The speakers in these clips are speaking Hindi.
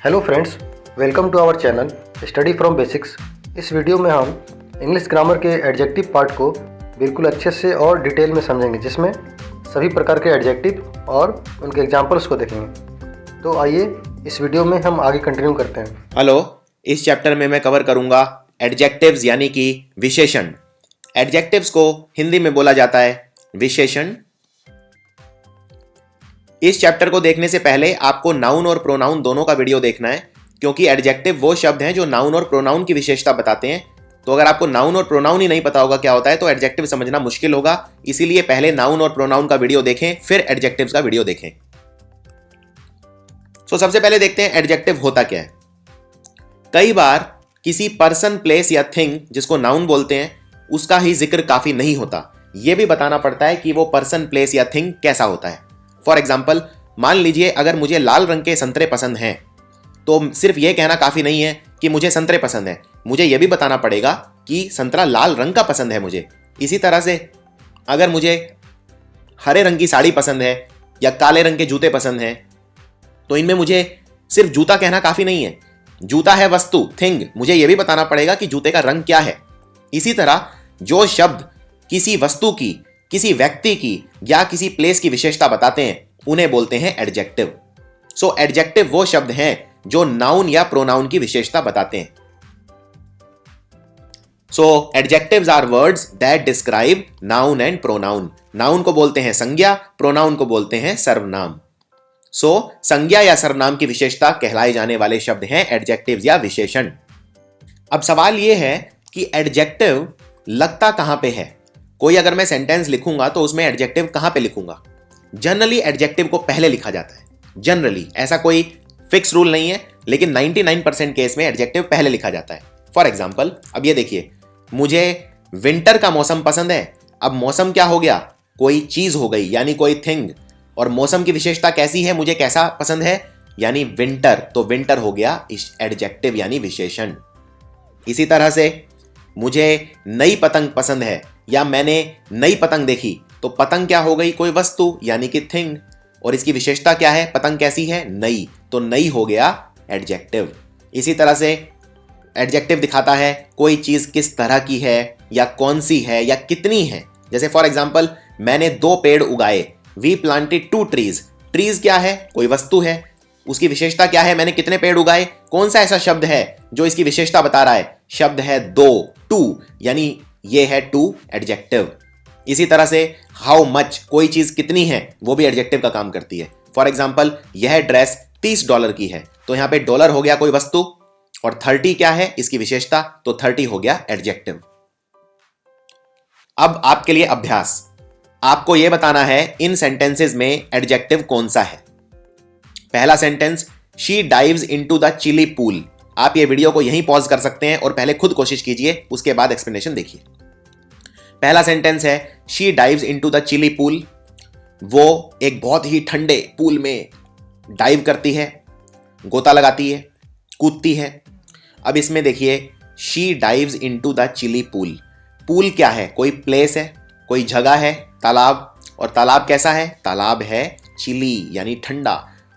Hello friends, welcome to our channel study from basics. इस वीडियो में हम इंग्लिश ग्रामर के एडजेक्टिव पार्ट को बिल्कुल अच्छे से और डिटेल में समझेंगे, जिसमें सभी प्रकार के एडजेक्टिव और उनके एग्जांपल्स को देखेंगे। तो आइए इस वीडियो में हम आगे कंटिन्यू करते हैं। हेलो, इस चैप्टर में मैं कवर करूंगा एडजेक्टिव्स यानी कि विशेषण। एडजेक्टिव्स को हिंदी में बोला जाता है विशेषण। इस चैप्टर को देखने से पहले आपको नाउन और प्रोनाउन दोनों का वीडियो देखना है, क्योंकि एडजेक्टिव वो शब्द हैं जो नाउन और प्रोनाउन की विशेषता बताते हैं। तो अगर आपको नाउन और प्रोनाउन ही नहीं पता होगा क्या होता है तो एडजेक्टिव समझना मुश्किल होगा। इसीलिए पहले नाउन और प्रोनाउन का वीडियो देखें, फिर एडजेक्टिव्स का वीडियो देखें। सबसे पहले देखते हैं एडजेक्टिव होता क्या है। कई बार किसी पर्सन, प्लेस या थिंग जिसको नाउन बोलते हैं उसका ही जिक्र काफी नहीं होता, यह भी बताना पड़ता है कि वो पर्सन, प्लेस या थिंग कैसा होता है। फॉर एग्जाम्पल, मान लीजिए अगर मुझे लाल रंग के संतरे पसंद हैं तो सिर्फ यह कहना काफी नहीं है कि मुझे संतरे पसंद है, मुझे यह भी बताना पड़ेगा कि संतरा लाल रंग का पसंद है मुझे। इसी तरह से अगर मुझे हरे रंग की साड़ी पसंद है या काले रंग के जूते पसंद हैं तो इनमें मुझे सिर्फ जूता कहना काफी नहीं है। जूता है वस्तु, थिंग, मुझे यह भी बताना पड़ेगा कि जूते का रंग क्या है। इसी तरह जो शब्द किसी वस्तु की, किसी व्यक्ति की या किसी प्लेस की विशेषता बताते हैं उन्हें बोलते हैं एडजेक्टिव। एडजेक्टिव वो शब्द हैं जो नाउन या प्रोनाउन की विशेषता बताते हैं। Adjectives are words that describe noun and pronoun. Noun को बोलते हैं संज्ञा, प्रोनाउन को बोलते हैं सर्वनाम। संज्ञा या सर्वनाम की विशेषता कहलाए जाने वाले शब्द हैं एडजेक्टिव्स या विशेषण। अब सवाल यह है कि एडजेक्टिव लगता कहां पे है। कोई अगर मैं सेंटेंस लिखूंगा तो उसमें एडजेक्टिव कहां पे लिखूंगा। जनरली एडजेक्टिव को पहले लिखा जाता है। जनरली, ऐसा कोई फिक्स रूल नहीं है, लेकिन 99% केस में एडजेक्टिव पहले लिखा जाता है। फॉर एग्जाम्पल, अब ये देखिए, मुझे विंटर का मौसम पसंद है। अब मौसम क्या हो गया, कोई चीज हो गई, यानी कोई थिंग। और मौसम की विशेषता कैसी है, मुझे कैसा पसंद है, यानी विंटर। तो विंटर हो गया एडजेक्टिव यानी विशेषण। इसी तरह से मुझे नई पतंग पसंद है या मैंने नई पतंग देखी, तो पतंग क्या हो गई, कोई वस्तु यानी कि थिंग। और इसकी विशेषता क्या है, पतंग कैसी है, नई, तो नई हो गया एडजेक्टिव। इसी तरह से एडजेक्टिव दिखाता है कोई चीज किस तरह की है या कौन सी है या कितनी है। जैसे फॉर एग्जाम्पल, मैंने 2 पेड़ उगाए, वी प्लांटेड 2 ट्रीज। ट्रीज क्या है, कोई वस्तु है, उसकी विशेषता क्या है, मैंने कितने पेड़ उगाए। कौन सा ऐसा शब्द है जो इसकी विशेषता बता रहा है, शब्द है 2, 2, यानी ये है 2 एडजेक्टिव। इसी तरह से हाउ मच, कोई चीज कितनी है, वो भी एडजेक्टिव का काम करती है। फॉर एग्जाम्पल, यह ड्रेस $30 की है, तो यहां पे डॉलर हो गया कोई वस्तु, और 30 क्या है इसकी विशेषता, तो 30 हो गया एडजेक्टिव। अब आपके लिए अभ्यास, आपको यह बताना है इन सेंटेंसेस में एडजेक्टिव कौन सा है। पहला sentence, she dives into the chilly pool. आप ये वीडियो को यहीं पॉज कर सकते हैं और पहले खुद कोशिश कीजिए, उसके बाद एक्सप्लेनेशन देखिए। पहला सेंटेंस है, she dives into the chilly pool. वो एक बहुत ही ठंडे पूल में डाइव करती है, गोता लगाती है, कूदती है। अब इसमें देखिए, she dives into the chilly pool. Pool क्या है, कोई प्लेस है, कोई जगह है, तालाब। और तालाब कैसा है, तालाब है चिली यानी ठंडा,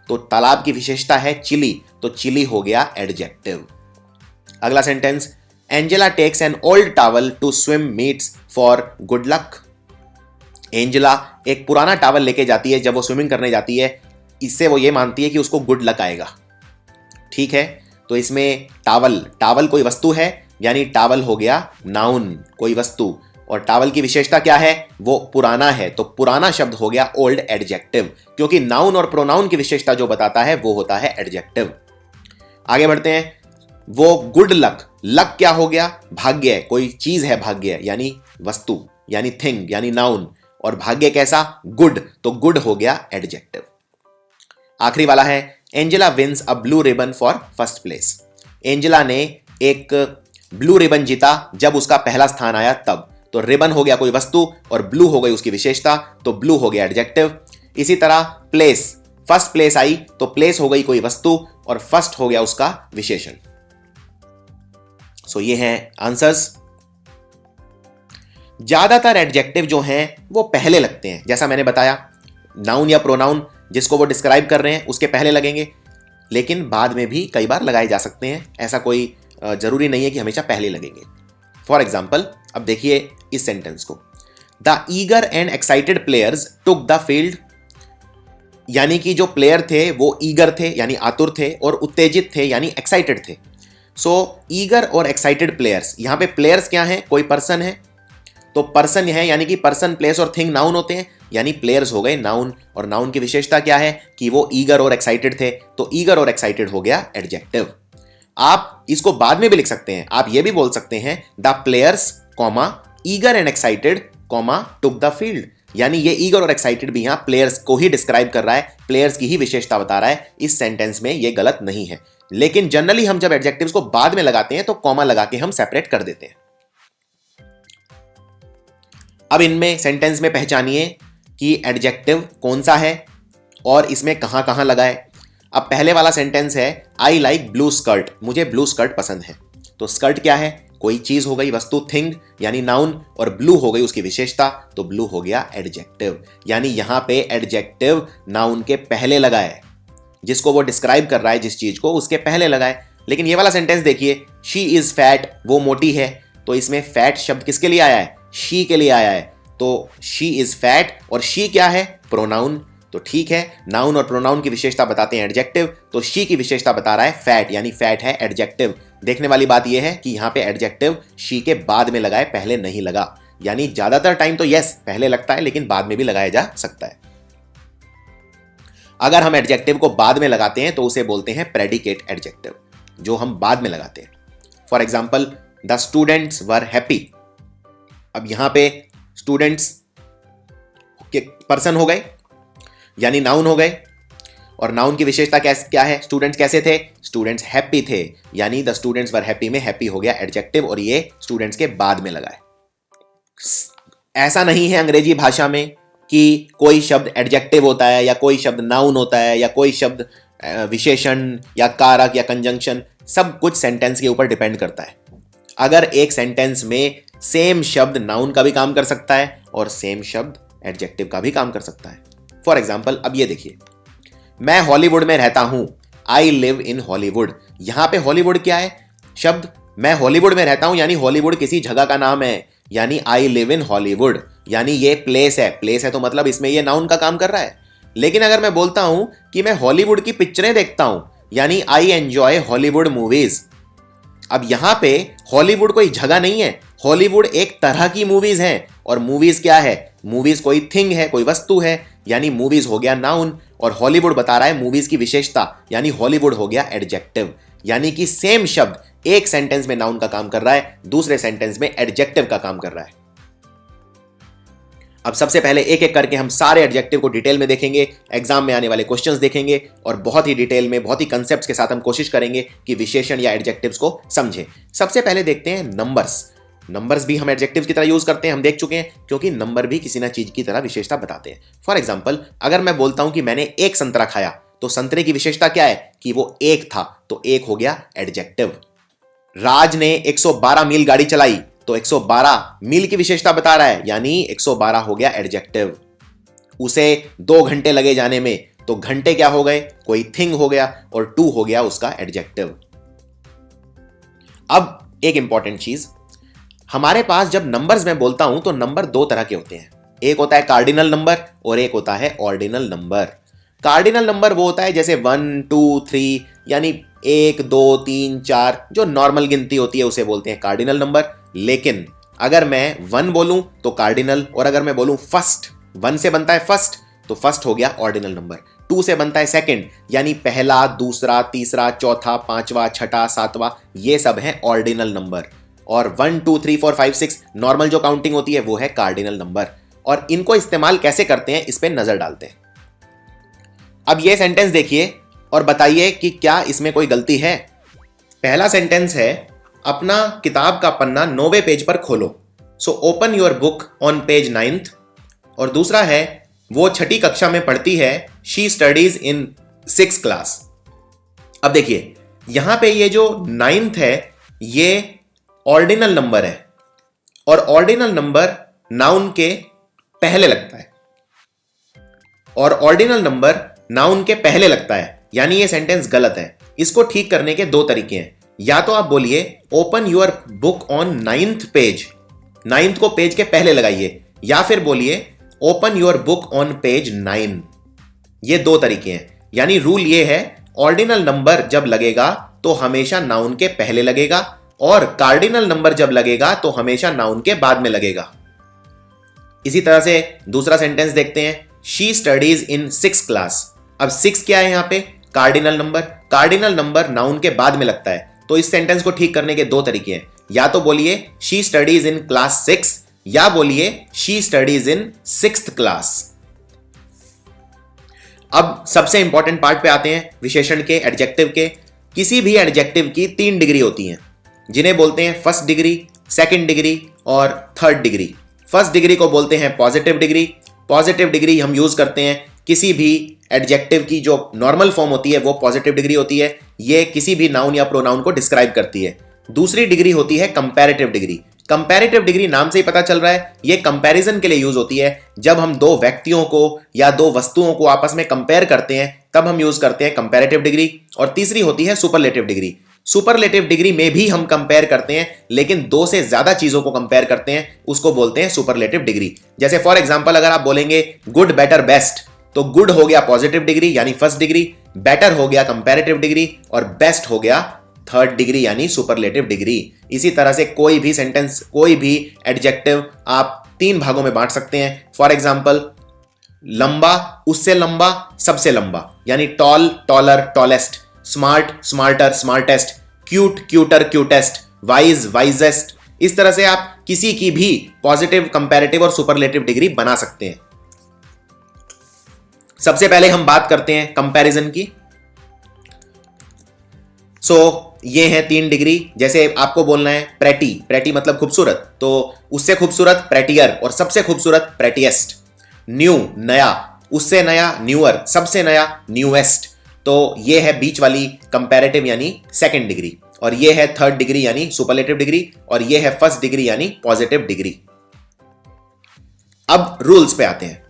तो तालाब की विशेषता है चिली, तो चिली हो गया एडजेक्टिव। अगला sentence, Angela takes an old towel to swim meets for good luck. Angela एक पुराना टॉवल लेके जाती है जब वो स्विमिंग करने जाती है, इससे वो ये मानती है कि उसको गुड लक आएगा। ठीक है, तो इसमें टावल, टावल कोई वस्तु है, यानी टावल हो गया नाउन, कोई वस्तु। और टावल की विशेषता क्या है, वो पुराना है, तो पुराना शब्द हो गया ओल्ड एडजेक्टिव, क्योंकि नाउन और प्रोनाउन की विशेषता जो बताता है वो होता है एडजेक्टिव। आगे बढ़ते हैं, वो गुड लक, लक क्या हो गया, भाग्य, कोई चीज है भाग्य, यानी वस्तु, यानी थिंग, यानी नाउन। और भाग्य कैसा, गुड, तो गुड हो गया एडजेक्टिव। आखिरी वाला है, Angela wins a blue ribbon for first place. Angela ने एक ब्लू रिबन जीता जब उसका पहला स्थान आया तब, तो रिबन हो गया कोई वस्तु और ब्लू हो गई उसकी विशेषता, तो ब्लू हो गया एडजेक्टिव। इसी तरह प्लेस, फर्स्ट प्लेस आई तो प्लेस हो गई कोई वस्तु और फर्स्ट हो गया उसका विशेषण। ये हैं आंसर्स। ज्यादातर एडजेक्टिव जो हैं वो पहले लगते हैं, जैसा मैंने बताया, नाउन या प्रोनाउन जिसको वो डिस्क्राइब कर रहे हैं उसके पहले लगेंगे। लेकिन बाद में भी कई बार लगाए जा सकते हैं, ऐसा कोई जरूरी नहीं है कि हमेशा पहले लगेंगे। फॉर एग्जाम्पल, अब देखिए इस सेंटेंस को, the eager and excited players took the field, यानी कि जो प्लेयर थे वो ईगर थे यानी आतुर थे, और उत्तेजित थे यानी एक्साइटेड थे। सो ईगर और एक्साइटेड प्लेयर्स, यहां पे प्लेयर्स क्या है, कोई पर्सन है, तो पर्सन है यानी कि पर्सन, प्लेस और थिंग नाउन होते हैं, यानी प्लेयर्स हो गए नाउन, और नाउन की विशेषता क्या है कि वो ईगर और एक्साइटेड थे, तो ईगर और एक्साइटेड हो गया एडजेक्टिव। आप इसको बाद में भी लिख सकते हैं, आप ये भी बोल सकते हैं the players comma eager and excited comma took the field, यानी ये ईगर और एक्साइटेड भी यहां प्लेयर्स को ही डिस्क्राइब कर रहा है, प्लेयर्स की ही विशेषता बता रहा है, इस सेंटेंस में ये गलत नहीं है। लेकिन जनरली हम जब एडजेक्टिव्स को बाद में लगाते हैं तो कॉमा लगा के हम सेपरेट कर देते हैं। अब इनमें सेंटेंस में पहचानिए कि एडजेक्टिव कौन सा है और इसमें कहां कहां लगाए। अब पहले वाला सेंटेंस है आई लाइक ब्लू स्कर्ट, मुझे ब्लू स्कर्ट पसंद है, तो स्कर्ट क्या है, कोई चीज हो गई, वस्तु, थिंग यानी नाउन, और ब्लू हो गई उसकी विशेषता, तो ब्लू हो गया एडजेक्टिव। यानी यहां पे एडजेक्टिव नाउन के पहले लगाए, जिसको वो डिस्क्राइब कर रहा है जिस चीज को, उसके पहले लगाए। लेकिन ये वाला सेंटेंस देखिए, शी इज फैट, वो मोटी है, तो इसमें फैट शब्द किसके लिए आया है, शी के लिए आया है, तो शी इज फैट, और शी क्या है, प्रोनाउन, तो ठीक है, नाउन और प्रोनाउन की विशेषता बताते हैं एडजेक्टिव, तो शी की विशेषता बता रहा है फैट, यानी फैट है एडजेक्टिव। देखने वाली बात यह है कि यहां पे एडजेक्टिव शी के बाद में लगाए, पहले नहीं लगा, यानी ज्यादातर टाइम तो यस पहले लगता है, लेकिन बाद में भी लगाया जा सकता है। अगर हम एडजेक्टिव को बाद में लगाते हैं तो उसे बोलते हैं प्रेडिकेट एडजेक्टिव, जो हम बाद में लगाते हैं। For example, the students were happy, अब यहां पे स्टूडेंट्स के पर्सन हो गए यानी नाउन हो गए, और नाउन की विशेषता क्या है, स्टूडेंट्स कैसे थे, स्टूडेंट्स हैप्पी थे, यानी द स्टूडेंट्स वर हैप्पी में हैप्पी हो गया एडजेक्टिव, और ये स्टूडेंट्स के बाद में लगा है। ऐसा नहीं है अंग्रेजी भाषा में कि कोई शब्द एडजेक्टिव होता है या कोई शब्द नाउन होता है या कोई शब्द विशेषण या कारक या कंजंक्शन, सब कुछ सेंटेंस के ऊपर डिपेंड करता है। अगर एक सेंटेंस में सेम शब्द नाउन का भी काम कर सकता है और सेम शब्द एडजेक्टिव का भी काम कर सकता है। फॉर एग्जाम्पल, अब ये देखिए, मैं हॉलीवुड में रहता हूं, आई लिव इन हॉलीवुड, यहां पे हॉलीवुड क्या है, शब्द, मैं हॉलीवुड में रहता हूं यानी हॉलीवुड किसी जगह का नाम है, यानी आई लिव इन हॉलीवुड, यानी ये प्लेस है, प्लेस है तो मतलब इसमें ये नाउन का काम कर रहा है। लेकिन अगर मैं बोलता हूं कि मैं हॉलीवुड की पिक्चरें देखता हूं, यानी आई एंजॉय हॉलीवुड मूवीज, अब यहां पे हॉलीवुड कोई जगह नहीं है, हॉलीवुड एक तरह की मूवीज हैं, और मूवीज क्या है, मूवीज कोई थिंग है, कोई वस्तु है, यानी मूवीज हो गया नाउन, और हॉलीवुड बता रहा है मूवीज की विशेषता, यानी हॉलीवुड हो गया एडजेक्टिव। यानी कि सेम शब्द एक सेंटेंस में नाउन का काम कर रहा है, दूसरे सेंटेंस में एडजेक्टिव का काम कर रहा है। अब सबसे पहले एक एक करके हम सारे एडजेक्टिव को डिटेल में देखेंगे, एग्जाम में आने वाले क्वेश्चंस देखेंगे, और बहुत ही डिटेल में, बहुत ही कंसेप्ट्स के साथ हम कोशिश करेंगे कि विशेषण या एडजेक्टिव्स को समझें। सबसे पहले देखते हैं नंबर्स। नंबर्स भी हम एडजेक्टिव्स की तरह यूज करते हैं, हम देख चुके हैं, क्योंकि नंबर भी किसी ना चीज की तरह विशेषता बताते हैं। फॉर एग्जाम्पल, अगर मैं बोलता हूं कि मैंने एक संतरा खाया, तो संतरे की विशेषता क्या है कि वो एक था, तो एक हो गया एडजेक्टिव। राज ने 112 मील गाड़ी चलाई, तो 112 मील की विशेषता बता रहा है, यानी 112 हो गया एडजेक्टिव। उसे 2 घंटे लगे जाने में, तो घंटे क्या हो गए, कोई थिंग हो गया, और 2 हो गया उसका एडजेक्टिव। अब एक इंपॉर्टेंट चीज, हमारे पास जब नंबर्स में बोलता हूं तो नंबर 2 तरह के होते हैं, एक होता है कार्डिनल नंबर और एक होता है ऑर्डिनल नंबर। कार्डिनल नंबर वो होता है जैसे 1 2 3, यानी 1 2 3 4, जो नॉर्मल गिनती होती है उसे बोलते हैं कार्डिनल नंबर। लेकिन अगर मैं 1 बोलूं तो कार्डिनल, और अगर मैं बोलूं फर्स्ट, 1 से बनता है फर्स्ट, तो फर्स्ट हो गया ऑर्डिनल नंबर। 2 से बनता है सेकंड, यानी पहला, दूसरा, तीसरा, चौथा, पांचवा, छठा, सातवां, ये सब है ऑर्डिनल नंबर। और 1 2 3 4 5 6 नॉर्मल जो काउंटिंग होती है वो है कार्डिनल नंबर। और इनको इस्तेमाल कैसे करते हैं इस पे नजर डालते हैं। अब ये सेंटेंस देखिए और बताइए कि क्या इसमें कोई गलती है। पहला सेंटेंस है, अपना किताब का पन्ना 9वें पेज पर खोलो, so open your book on page 9th। और दूसरा है, वो 6ठी कक्षा में पढ़ती है, she studies in 6th class. अब देखिए यहां पे ये जो 9th है ये ऑर्डिनल नंबर है, और ऑर्डिनल नंबर नाउन के पहले लगता है, और ऑर्डिनल नंबर नाउन के पहले लगता है, यानी ये सेंटेंस गलत है। इसको ठीक करने के दो तरीके हैं। या तो आप बोलिए open your book on 9th page, 9th को पेज के पहले लगाइए, या फिर बोलिए open your book on page 9। ये दो तरीके हैं। यानी रूल ये है, ऑर्डिनल नंबर जब लगेगा तो हमेशा नाउन के पहले लगेगा, और कार्डिनल नंबर जब लगेगा तो हमेशा नाउन के बाद में लगेगा। इसी तरह से दूसरा सेंटेंस देखते हैं, she studies in 6th class. अब 6 क्या है यहां पे? Cardinal number. Cardinal number noun के बाद में लगता है। तो इस सेंटेंस को ठीक करने के दो तरीके हैं। या तो बोलिए शी स्टडीज इन क्लास 6, या बोलिए she studies in 6th class. अब सबसे इंपॉर्टेंट पार्ट पे आते हैं, विशेषण के, एडजेक्टिव के। किसी भी एडजेक्टिव की 3 डिग्री होती हैं, जिन्हें बोलते हैं फर्स्ट डिग्री, सेकंड डिग्री और थर्ड डिग्री। फर्स्ट डिग्री को बोलते हैं पॉजिटिव डिग्री। पॉजिटिव डिग्री हम यूज करते हैं किसी भी एडजेक्टिव की जो नॉर्मल फॉर्म होती है वो पॉजिटिव डिग्री होती है। ये किसी भी नाउन या प्रोनाउन को डिस्क्राइब करती है। दूसरी डिग्री होती है कंपैरेटिव डिग्री। कंपैरेटिव डिग्री नाम से ही पता चल रहा है, ये कंपैरिजन के लिए यूज होती है। जब हम दो व्यक्तियों को या दो वस्तुओं को आपस में कंपेयर करते हैं तब हम यूज करते हैं कंपैरेटिव डिग्री। और तीसरी होती है सुपरलेटिव डिग्री। सुपरलेटिव डिग्री में भी हम कंपेयर करते हैं, लेकिन 2 से ज्यादा चीजों को कंपेयर करते हैं, उसको बोलते हैं सुपरलेटिव डिग्री। जैसे फॉर एग्जांपल अगर आप बोलेंगे गुड, बेटर, बेस्ट, तो गुड हो गया पॉजिटिव डिग्री यानी फर्स्ट डिग्री, बेटर हो गया कंपैरेटिव डिग्री, और बेस्ट हो गया थर्ड डिग्री यानी सुपरलेटिव डिग्री। इसी तरह से कोई भी सेंटेंस, कोई भी एडजेक्टिव आप 3 भागों में बांट सकते हैं। फॉर एग्जांपल लंबा, उससे लंबा, सबसे लंबा, यानी tall, taller, tallest, smart, smarter, smartest, cute, cuter, cutest, wise, wisest. इस तरह से आप किसी की भी पॉजिटिव, कंपैरेटिव और सुपरलेटिव डिग्री बना सकते हैं। सबसे पहले हम बात करते हैं कंपैरिजन की। ये हैं 3 डिग्री। जैसे आपको बोलना है प्रेटी, प्रेटी मतलब खूबसूरत, तो उससे खूबसूरत प्रेटियर, और सबसे खूबसूरत प्रेटिएस्ट। न्यू, नया, उससे नया न्यूअर, सबसे नया न्यूएस्ट। तो ये है बीच वाली कंपैरेटिव यानी सेकंड डिग्री, और ये है थर्ड डिग्री यानी सुपरलेटिव डिग्री, और ये है फर्स्ट डिग्री यानी पॉजिटिव डिग्री। अब रूल्स पे आते हैं।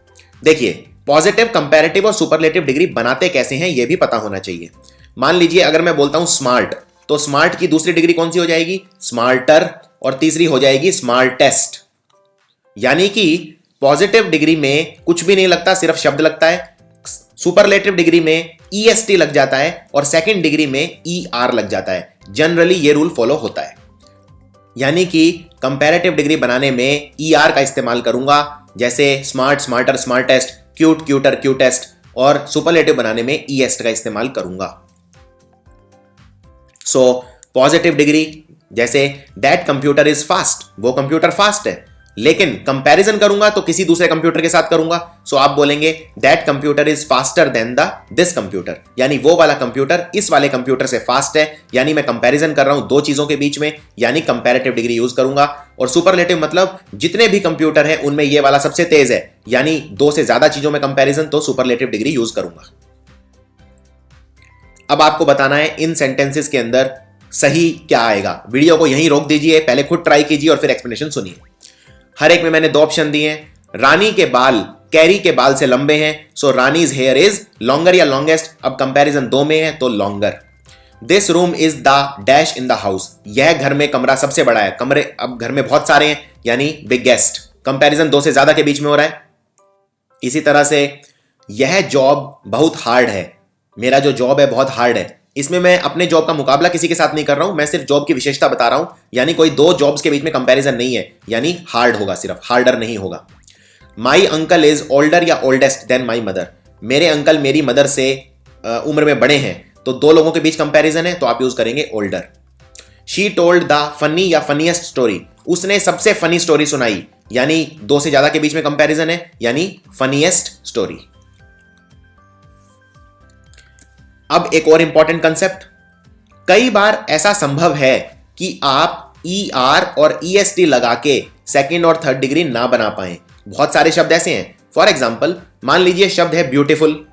देखिए, पॉजिटिव, कंपैरेटिव और सुपरलेटिव डिग्री बनाते कैसे हैं ये भी पता होना चाहिए। मान लीजिए अगर मैं बोलता हूं स्मार्ट, तो स्मार्ट की दूसरी डिग्री कौन सी हो जाएगी? स्मार्टर, और तीसरी हो जाएगी स्मार्टेस्ट। यानी कि पॉजिटिव डिग्री में कुछ भी नहीं लगता, सिर्फ शब्द लगता है। सुपरलेटिव डिग्री में EST लग जाता है, और सेकंड डिग्री में ER लग जाता है। जनरली ये रूल फॉलो होता है। यानी कि कंपैरेटिव डिग्री बनाने में ER का इस्तेमाल करूंगा, जैसे smart, smarter, smartest, cute, cuter, cutest, और सुपरलेटिव बनाने में EST का इस्तेमाल करूंगा। पॉजिटिव डिग्री जैसे दैट कंप्यूटर इज फास्ट, वो कंप्यूटर फास्ट है। लेकिन कंपैरिजन करूंगा तो किसी दूसरे कंप्यूटर के साथ करूंगा। आप बोलेंगे that computer is faster than this computer, यानी वो वाला कंप्यूटर इस वाले कंप्यूटर से फास्ट है। यानी मैं कंपैरिजन कर रहा हूं दो चीजों के बीच में, यानी कंपैरेटिव डिग्री यूज करूंगा। और सुपरलेटिव मतलब जितने भी कंप्यूटर है उनमें ये वाला सबसे तेज है, यानी 2 से ज्यादा चीजों में कंपैरिजन, तो सुपरलेटिव डिग्री यूज करूंगा। अब आपको बताना है इन सेंटेंसेस के अंदर सही क्या आएगा। वीडियो को यहीं रोक दीजिए, पहले खुद ट्राई कीजिए और फिर एक्सप्लेनेशन सुनिए। हर एक में मैंने 2 ऑप्शन दिए हैं। रानी के बाल कैरी के बाल से लंबे हैं, सो रानीज हेयर इज लॉन्गर या लॉन्गेस्ट। अब कंपैरिजन 2 में है तो longer. This room is the dash in the house, यह घर में कमरा सबसे बड़ा है। कमरे अब घर में बहुत सारे हैं, यानी बिगेस्ट। कंपैरिजन 2 से ज्यादा के बीच में हो रहा है। इसी तरह से यह जॉब बहुत हार्ड है, मेरा जो जॉब है बहुत हार्ड है। इसमें मैं अपने जॉब का मुकाबला किसी के साथ नहीं कर रहा हूं, मैं सिर्फ जॉब की विशेषता बता रहा हूं। यानी कोई 2 जॉब्स के बीच में कंपैरिजन नहीं है, यानी हार्ड होगा, सिर्फ हार्डर नहीं होगा। माई अंकल इज ओल्डर या ओल्डेस्ट देन माई मदर, मेरे अंकल मेरी मदर से उम्र में बड़े हैं, तो 2 लोगों के बीच कंपैरिजन है तो आप यूज करेंगे older. She told the funny या फनीएस्ट स्टोरी, उसने सबसे फनी स्टोरी सुनाई, यानी 2 से ज्यादा के बीच में कंपैरिजन है, यानी फनीएस्ट स्टोरी। अब एक और इंपॉर्टेंट कंसेप्ट, कई बार ऐसा संभव है कि आप ER और EST लगा के सेकंड और थर्ड डिग्री ना बना पाए। बहुत सारे शब्द ऐसे हैं। फॉर एग्जाम्पल मान लीजिए शब्द है ब्यूटीफुल।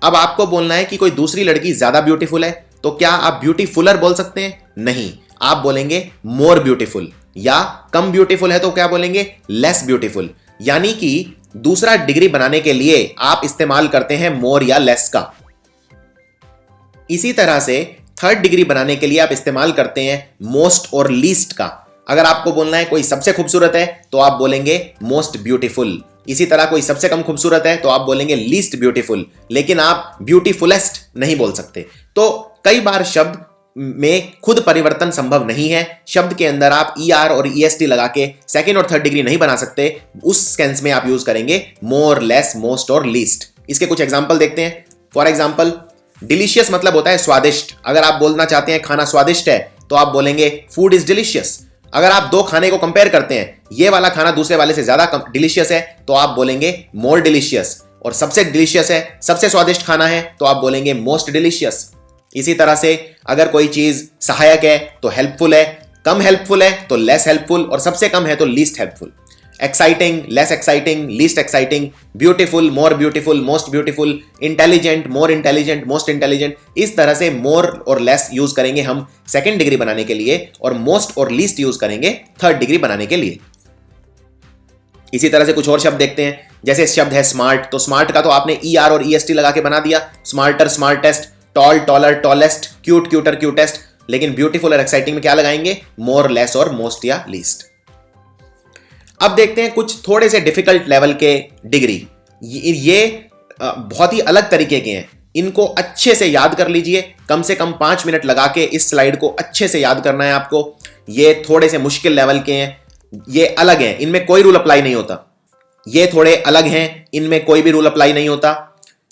अब आपको बोलना है कि कोई दूसरी लड़की ज्यादा ब्यूटीफुल है, तो क्या आप ब्यूटीफुलर बोल सकते हैं? नहीं, आप बोलेंगे मोर ब्यूटीफुल। या कम ब्यूटीफुल है तो क्या बोलेंगे? Less beautiful. यानी कि दूसरा डिग्री बनाने के लिए आप इस्तेमाल करते हैं मोर या लेस का। इसी तरह से थर्ड डिग्री बनाने के लिए आप इस्तेमाल करते हैं मोस्ट और लीस्ट का। अगर आपको बोलना है कोई सबसे खूबसूरत है तो आप बोलेंगे मोस्ट ब्यूटीफुल। इसी तरह कोई सबसे कम खूबसूरत है तो आप बोलेंगे लीस्ट ब्यूटीफुल, लेकिन आप ब्यूटीफुलेस्ट नहीं बोल सकते। तो कई बार शब्द में खुद परिवर्तन संभव नहीं है। शब्द के अंदर आप ER और EST लगा के सेकंड और थर्ड डिग्री नहीं बना सकते। उस सेंस में आप यूज करेंगे मोर, लेस, मोस्ट और लीस्ट। इसके कुछ एग्जांपल देखते हैं। फॉर एग्जांपल, डिलीशियस मतलब होता है स्वादिष्ट। अगर आप बोलना चाहते हैं खाना स्वादिष्ट है तो आप बोलेंगे फूड इज डिलीशियस। अगर आप दो खाने को कंपेयर करते हैं, ये वाला खाना दूसरे वाले से ज्यादा डिलीशियस है तो आप बोलेंगे मोर डिलीशियस। और सबसे डिलीशियस है, सबसे स्वादिष्ट खाना है तो आप बोलेंगे मोस्ट डिलीशियस। इसी तरह से अगर कोई चीज सहायक है तो हेल्पफुल है, कम हेल्पफुल है तो लेस हेल्पफुल, और सबसे कम है तो least helpful. Exciting, less exciting, least exciting, beautiful, more beautiful, most beautiful, intelligent, more intelligent, most intelligent. इस तरह से मोर और लेस यूज करेंगे हम सेकंड डिग्री बनाने के लिए, और मोस्ट और लीस्ट यूज करेंगे थर्ड डिग्री बनाने के लिए। इसी तरह से कुछ और शब्द देखते हैं। जैसे शब्द है स्मार्ट, तो स्मार्ट का तो आपने ER और EST लगा के बना दिया, smarter, smartest, tall, taller, tallest, cute, cuter, cutest. लेकिन ब्यूटीफुल और एक्साइटिंग में क्या लगाएंगे? मोर, लेस और मोस्ट या लीस्ट। अब देखते हैं कुछ थोड़े से डिफिकल्ट लेवल के डिग्री। ये बहुत ही अलग तरीके के हैं। इनको अच्छे से याद कर लीजिए। कम से कम 5 मिनट लगा के इस स्लाइड को अच्छे से याद करना है आपको। ये थोड़े से मुश्किल लेवल के हैं, ये अलग हैं, इनमें कोई रूल अप्लाई नहीं होता। ये थोड़े अलग हैं, इनमें कोई भी रूल अप्लाई नहीं होता।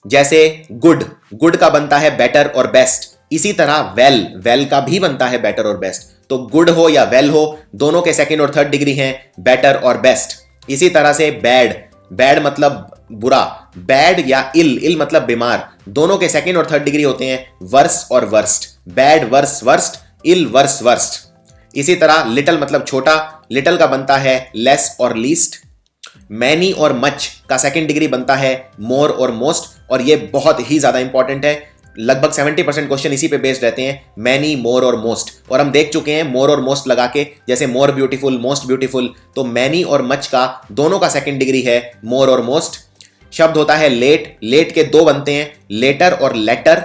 जैसे गुड, गुड का बनता है बेटर और बेस्ट। इसी तरह वेल, वेल का भी बनता है बेटर और बेस्ट। तो गुड हो या वेल हो, दोनों के सेकंड और थर्ड डिग्री हैं बेटर और बेस्ट। इसी तरह से बैड, बैड मतलब बुरा, बैड या इल, इल मतलब बीमार, दोनों के सेकंड और थर्ड डिग्री होते हैं वर्स और वर्स्ट। बैड, वर्स, वर्स्ट, इल, वर्स, वर्स्ट। इसी तरह लिटल मतलब छोटा, लिटल का बनता है लेस और लीस्ट। मैनी और मच का सेकंड डिग्री बनता है मोर और मोस्ट, और ये बहुत ही ज्यादा इंपॉर्टेंट है। लगभग 70% क्वेश्चन इसी पे बेस्ड रहते हैं, मैनी, मोर और मोस्ट। और हम देख चुके हैं मोर और मोस्ट लगा के, जैसे मोर ब्यूटीफुल, मोस्ट ब्यूटीफुल। तो मैनी और मच का दोनों का सेकंड डिग्री है मोर और मोस्ट। शब्द होता है लेट, लेट के 2 बनते हैं, लेटर और लेटर,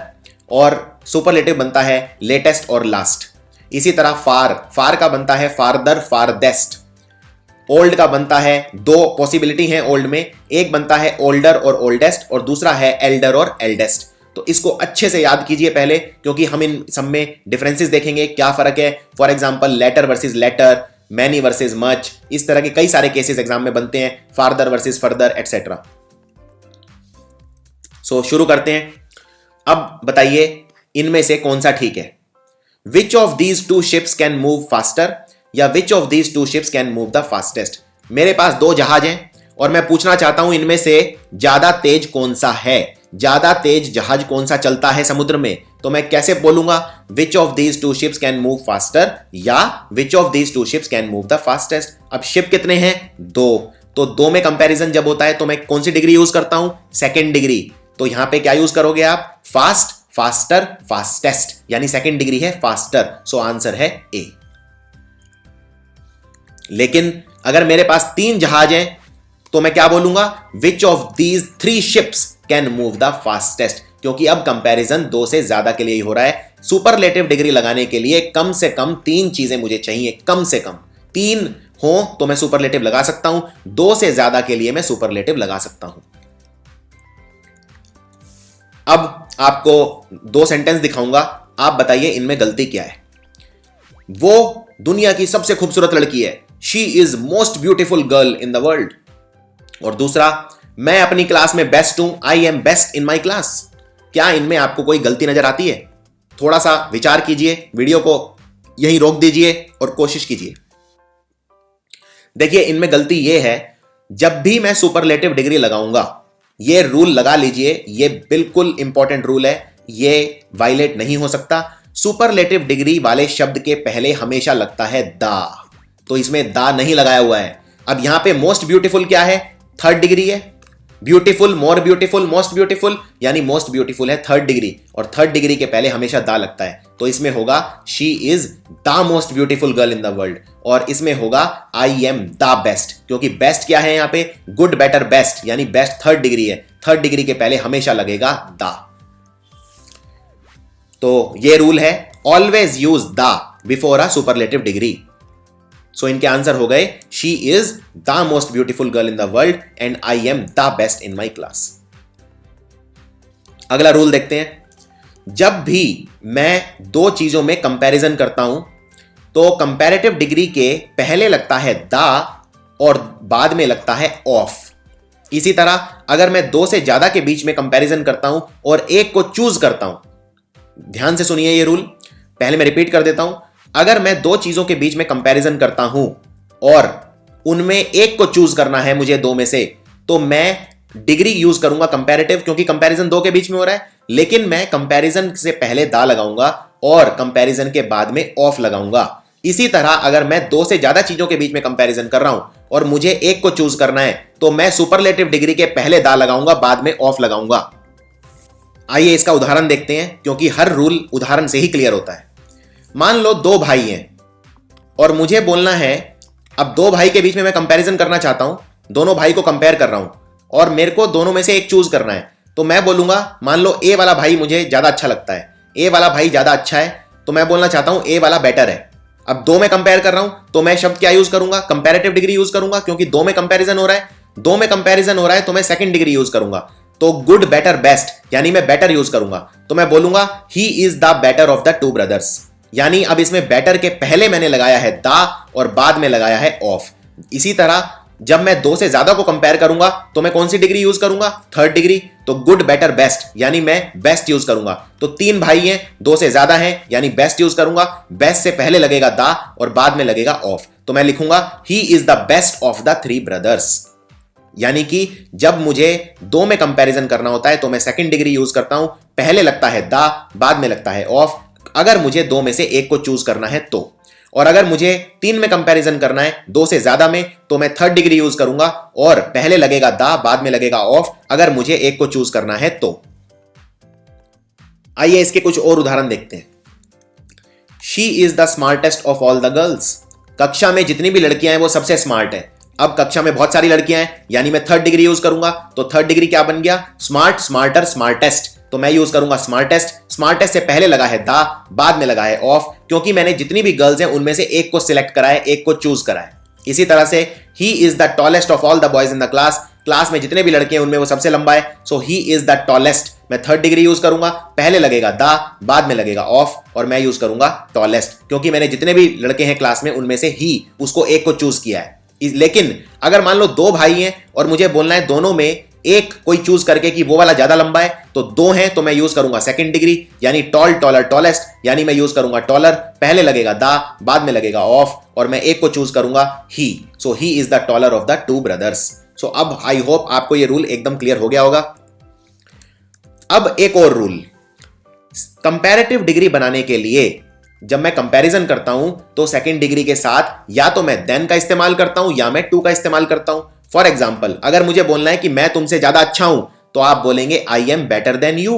और सुपरलेटिव बनता है लेटेस्ट और लास्ट। इसी तरह फार, फार का बनता है फारदर, फारदेस्ट। ओल्ड का बनता है, 2 पॉसिबिलिटी हैं ओल्ड में, एक बनता है ओल्डर और ओल्डेस्ट, और दूसरा है एल्डर और एल्डेस्ट। तो इसको अच्छे से याद कीजिए पहले, क्योंकि हम इन सब में डिफरेंसेस देखेंगे, क्या फर्क है। For example later versus latter, many versus much, इस तरह के कई सारे केसेस एग्जाम में बनते हैं, फारदर वर्सेस फर्दर एटसेट्रा। सो शुरू करते हैं। अब बताइए इनमें से कौन सा ठीक है। Which of these 2 ships can move faster, या which of these 2 ships can move the fastest. मेरे पास 2 जहाज हैं और मैं पूछना चाहता हूं इनमें से ज्यादा तेज कौन सा है। ज्यादा तेज जहाज कौन सा चलता है समुद्र में, तो मैं कैसे बोलूंगा? Which of these 2 ships can move faster, या which of these 2 ships can move the fastest. अब शिप कितने हैं? 2। तो 2 में कंपैरिजन जब होता है तो मैं कौन सी डिग्री यूज करता हूं? Second degree. तो यहां पे क्या यूज करोगे आप? फास्ट, फास्टर, फास्टेस्ट, यानी सेकेंड डिग्री है फास्टर। सो आंसर है ए। लेकिन अगर मेरे पास 3 जहाज हैं तो मैं क्या बोलूंगा? Which of these 3 ships can move the fastest, क्योंकि अब कंपैरिजन 2 से ज्यादा के लिए ही हो रहा है। सुपरलेटिव डिग्री लगाने के लिए कम से कम 3 चीजें मुझे चाहिए, कम से कम 3 हो तो मैं सुपरलेटिव लगा सकता हूं, 2 से ज्यादा के लिए मैं सुपरलेटिव लगा सकता हूं। अब आपको 2 सेंटेंस दिखाऊंगा, आप बताइए इनमें गलती क्या है। वो दुनिया की सबसे खूबसूरत लड़की है, she is most beautiful girl in the world. और दूसरा, मैं अपनी क्लास में बेस्ट हूं, I am best in my class. क्या इनमें आपको कोई गलती नजर आती है? थोड़ा सा विचार कीजिए, वीडियो को यहीं रोक दीजिए और कोशिश कीजिए। देखिए इनमें गलती यह है, जब भी मैं सुपरलेटिव डिग्री लगाऊंगा, ये रूल लगा लीजिए, ये बिल्कुल इंपॉर्टेंट रूल है, ये वायलेट नहीं हो सकता। सुपरलेटिव डिग्री वाले शब्द के पहले हमेशा लगता है दा, तो इसमें दा नहीं लगाया हुआ है। अब यहां पे मोस्ट ब्यूटीफुल क्या है? थर्ड डिग्री है। Beautiful, more beautiful, most beautiful, यानी मोस्ट ब्यूटीफुल है थर्ड डिग्री, और थर्ड डिग्री के पहले हमेशा दा लगता है। तो इसमें होगा she is the most beautiful girl in the world, और इसमें होगा आई एम द बेस्ट, क्योंकि बेस्ट क्या है यहां पे? गुड, बेटर, बेस्ट, यानी बेस्ट थर्ड डिग्री है। थर्ड डिग्री के पहले हमेशा लगेगा द। तो ये रूल है, always use the before a superlative degree. So इनके आंसर हो गए, she is the most beautiful girl in the world and I am the best in my class. अगला रूल देखते हैं। जब भी मैं दो चीजों में कंपैरिजन करता हूं तो कंपैरेटिव डिग्री के पहले लगता है द और बाद में लगता है ऑफ। इसी तरह अगर मैं दो से ज्यादा के बीच में कंपैरिजन करता हूं और एक को चूज करता हूं, ध्यान से सुनिए ये रूल, पहले मैं रिपीट कर देता हूं। अगर मैं दो चीजों के बीच में कंपैरिजन करता हूं और उनमें एक को चूज करना है मुझे दो में से, तो मैं डिग्री यूज करूंगा कंपैरेटिव, क्योंकि कंपैरिजन दो के बीच में हो रहा है, लेकिन मैं कंपैरिजन से पहले दा लगाऊंगा और कंपैरिजन के बाद में ऑफ लगाऊंगा। इसी तरह अगर मैं दो से ज्यादा चीजों के बीच में कंपैरिजन कर रहा हूं और मुझे एक को चूज करना है, तो मैं सुपरलेटिव डिग्री के पहले दा लगाऊंगा, बाद में ऑफ लगाऊंगा। आइए इसका उदाहरण देखते हैं, क्योंकि हर रूल उदाहरण से ही क्लियर होता है। मान लो दो भाई हैं और मुझे बोलना है, अब दो भाई के बीच में मैं कंपैरिजन करना चाहता हूं, दोनों भाई को कंपेयर कर रहा हूं और मेरे को दोनों में से एक चूज करना है। तो मैं बोलूंगा, मान लो ए वाला भाई मुझे ज्यादा अच्छा लगता है, ए वाला भाई ज्यादा अच्छा है, तो मैं बोलना चाहता हूं ए वाला बेटर है। अब दो में कंपेयर कर रहा हूं तो मैं शब्द क्या यूज करूंगा, कंपैरेटिव डिग्री यूज करूंगा, क्योंकि दो में कंपैरिजन हो रहा है। दो में कंपैरिजन हो रहा है तो मैं सेकंड डिग्री यूज करूंगा, तो गुड बेटर बेस्ट यानी मैं बेटर यूज करूंगा। तो मैं बोलूंगा ही is the better of the two brothers, यानी अब इसमें बेटर के पहले मैंने लगाया है द और बाद में लगाया है ऑफ। इसी तरह जब मैं दो से ज्यादा को कंपेयर करूंगा तो मैं कौन सी डिग्री यूज करूंगा, थर्ड डिग्री, तो गुड बेटर बेस्ट यानी मैं बेस्ट यूज करूंगा। तो तीन भाई हैं, दो से ज्यादा हैं, यानी बेस्ट यूज करूंगा, बेस्ट से पहले लगेगा द और बाद में लगेगा ऑफ। तो मैं लिखूंगा ही is the best of the three brothers, यानी कि जब मुझे दो में कंपैरिजन करना होता है तो मैं सेकंड डिग्री यूज करता हूं, पहले लगता है द, बाद में लगता है ऑफ, अगर मुझे दो में से एक को चूज करना है तो। और अगर मुझे तीन में कंपैरिजन करना है दो से ज्यादा में, तो मैं थर्ड डिग्री यूज करूंगा और पहले लगेगा द, बाद में लगेगा ऑफ, अगर मुझे एक को चूज करना है तो। आइए इसके कुछ और उदाहरण देखते हैं। She is the smartest of all the girls. कक्षा में जितनी भी लड़कियां हैं वो सबसे स्मार्ट है। अब कक्षा में बहुत सारी लड़कियां हैं, यानी मैं थर्ड डिग्री यूज करूंगा, तो थर्ड डिग्री क्या बन गया, स्मार्ट, स्मार्टर, स्मार्टेस्ट। तो मैं यूज करूंगा स्मार्टेस्ट। स्मार्टेस्ट से पहले लगा है द, बाद में लगा है ऑफ, क्योंकि मैंने जितनी भी गर्ल्स हैं उनमें से एक को सिलेक्ट करा है, एक को चूज करा है। इसी तरह से ही is the tallest of all the boys in the class. Class में जितने भी लड़के हैं उनमें वो सबसे लंबा है, सो ही इज द टॉलेस्ट। मैं थर्ड डिग्री यूज करूंगा, पहले लगेगा द, बाद में लगेगा ऑफ, और मैं यूज करूंगा टॉलेस्ट, क्योंकि मैंने जितने भी लड़के हैं क्लास में उनमें से ही उसको एक को चूज किया है। लेकिन अगर मान लो दो भाई हैं और मुझे बोलना है दोनों में एक कोई चूज करके कि वो वाला ज्यादा लंबा है, तो दो हैं तो मैं यूज करूंगा सेकंड डिग्री, यानी टॉल, टॉलर, टॉलेस्ट, यानी मैं यूज करूंगा टॉलर, पहले लगेगा द, बाद में लगेगा ऑफ, और मैं एक को चूज करूंगा ही। So he is the taller of the two brothers. So अब आई होप आपको ये रूल एकदम क्लियर हो गया होगा। अब एक और रूल, कंपैरेटिव डिग्री बनाने के लिए जब मैं कंपैरिजन करता हूं तो सेकंड डिग्री के साथ या तो मैं देन का इस्तेमाल करता हूं या मैं टू का इस्तेमाल करता हूं। फॉर एग्जाम्पल, अगर मुझे बोलना है कि मैं तुमसे ज्यादा अच्छा हूं, तो आप बोलेंगे I am better than you.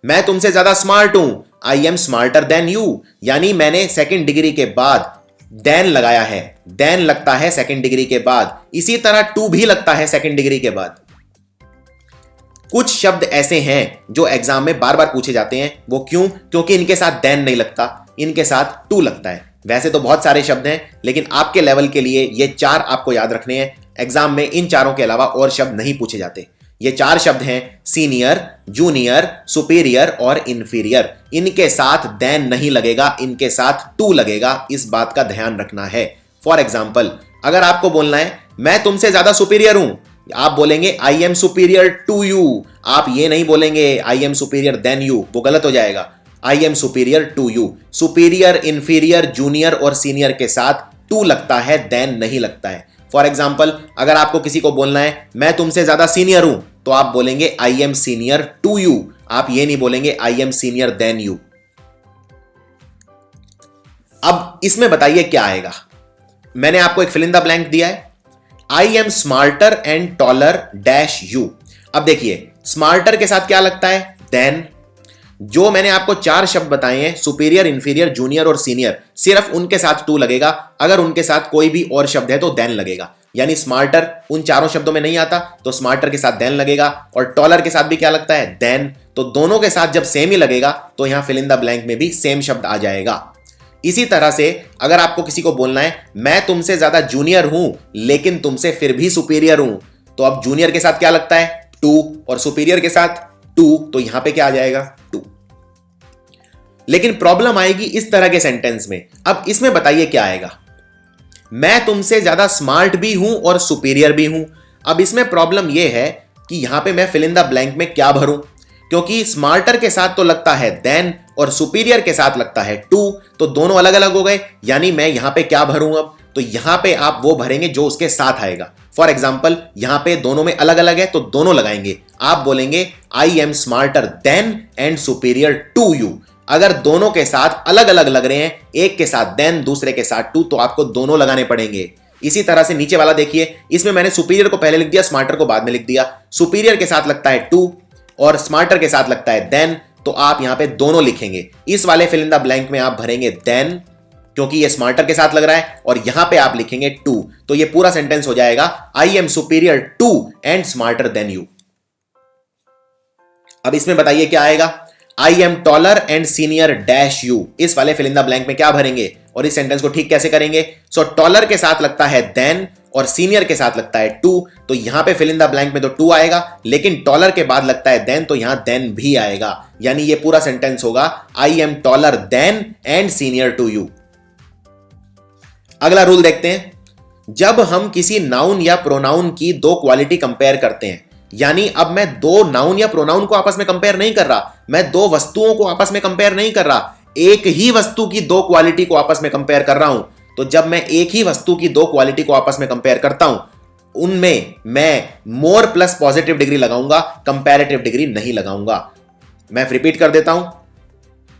मैं तुमसे ज्यादा स्मार्ट हूं, आई एम स्मार्टर देन यू, यानी मैंने सेकंड डिग्री के बाद देन लगाया है, देन लगता है सेकंड डिग्री के बाद। इसी तरह टू भी लगता है सेकंड डिग्री के बाद। कुछ शब्द ऐसे हैं जो एग्जाम में बार बार पूछे जाते हैं, वो क्यों, क्योंकि इनके साथ देन नहीं लगता, इनके साथ टू लगता है। वैसे तो बहुत सारे शब्द हैं, लेकिन आपके लेवल के लिए ये चार आपको याद रखने हैं। एग्जाम में इन चारों के अलावा और शब्द नहीं पूछे जाते। ये चार शब्द हैं सीनियर, जूनियर, सुपीरियर और इंफीरियर। इनके साथ देन नहीं लगेगा, इनके साथ टू लगेगा, इस बात का ध्यान रखना है। फॉर एग्जाम्पल, अगर आपको बोलना है मैं तुमसे ज्यादा सुपीरियर हूं, आप बोलेंगे I am superior to you. आप ये नहीं बोलेंगे I am superior than you, वो गलत हो जाएगा। I am superior to you. Superior, inferior, junior और सीनियर के साथ टू लगता है, देन नहीं लगता है। फॉर एग्जाम्पल, अगर आपको किसी को बोलना है मैं तुमसे ज्यादा सीनियर हूं, तो आप बोलेंगे I am senior to you. आप ये नहीं बोलेंगे I am senior than you. अब इसमें बताइए क्या आएगा। मैंने आपको एक फिल इन द ब्लैंक दिया है, I am smarter and taller dash you. अब देखिए स्मार्टर के साथ क्या लगता है, देन। जो मैंने आपको चार शब्द बताए हैं, सुपीरियर, इंफीरियर, जूनियर और सीनियर, सिर्फ उनके साथ टू लगेगा। अगर उनके साथ कोई भी और शब्द है तो देन लगेगा। यानी स्मार्टर उन चारों शब्दों में नहीं आता, तो स्मार्टर के साथ देन लगेगा, और टॉलर के साथ भी क्या लगता है, देन। तो दोनों के साथ जब सेम ही लगेगा तो यहां फिल इन द ब्लैंक में भी सेम शब्द आ जाएगा। इसी तरह से अगर आपको किसी को बोलना है मैं तुमसे ज्यादा जूनियर हूं लेकिन तुमसे फिर भी सुपीरियर हूं, तो अब जूनियर के साथ क्या लगता है, टू, और सुपीरियर के साथ टू, तो यहां पे क्या आ जाएगा, टू। लेकिन प्रॉब्लम आएगी इस तरह के सेंटेंस में। अब इसमें बताइए क्या आएगा, मैं तुमसे ज्यादा स्मार्ट भी हूं और सुपीरियर भी हूं। अब इसमें प्रॉब्लम यह है कि यहां पे मैं फिल इन द ब्लैंक में क्या भरूं, क्योंकि स्मार्टर के साथ तो लगता है देन और सुपीरियर के साथ लगता है टू, तो दोनों अलग अलग हो गए, यानी मैं यहां पे क्या भरूं अब, तो यहां पे आप वो भरेंगे जो उसके साथ आएगा। फॉर एग्जाम्पल यहां पे दोनों में अलग अलग है तो दोनों लगाएंगे, आप बोलेंगे I am smarter than and superior to you. अगर दोनों के साथ अलग अलग लग रहे हैं, एक के साथ देन दूसरे के साथ टू, तो आपको दोनों लगाने पड़ेंगे। इसी तरह से नीचे वाला देखिए, इसमें मैंने सुपीरियर को पहले लिख दिया, स्मार्टर को बाद में लिख दिया। सुपीरियर के साथ लगता है टू और स्मार्टर के साथ लगता है देन, तो आप यहां पे दोनों लिखेंगे। इस वाले फिल इन द ब्लैंक में आप भरेंगे देन, क्योंकि ये स्मार्टर के साथ लग रहा है, और यहां पे आप लिखेंगे टू, तो ये पूरा सेंटेंस हो जाएगा I am superior to and smarter than you. अब इसमें बताइए क्या आएगा, I am taller and senior dash you. इस वाले फिल इन द ब्लैंक में क्या भरेंगे और इस सेंटेंस को ठीक कैसे करेंगे। सो टॉलर के साथ लगता है देन और सीनियर के साथ लगता है टू, तो यहां पे फिल इन द ब्लैंक में तो टू आएगा, लेकिन टॉलर के बाद लगता है देन, तो यहां देन भी आएगा, यानी ये पूरा सेंटेंस होगा I am taller than and senior to you. अगला रूल देखते हैं, जब हम किसी नाउन या प्रोनाउन की दो क्वालिटी कंपेयर करते हैं, यानी अब मैं दो नाउन या प्रोनाउन को आपस में कंपेयर नहीं कर रहा, मैं दो वस्तुओं को आपस में कंपेयर नहीं कर रहा, एक ही वस्तु की दो क्वालिटी को आपस में कंपेयर कर रहा हूं। तो जब मैं एक ही वस्तु की दो क्वालिटी को आपस में कंपेयर करता हूं, उनमें मैं मोर प्लस पॉजिटिव डिग्री लगाऊंगा, कंपैरेटिव डिग्री नहीं लगाऊंगा। मैं रिपीट कर देता हूं,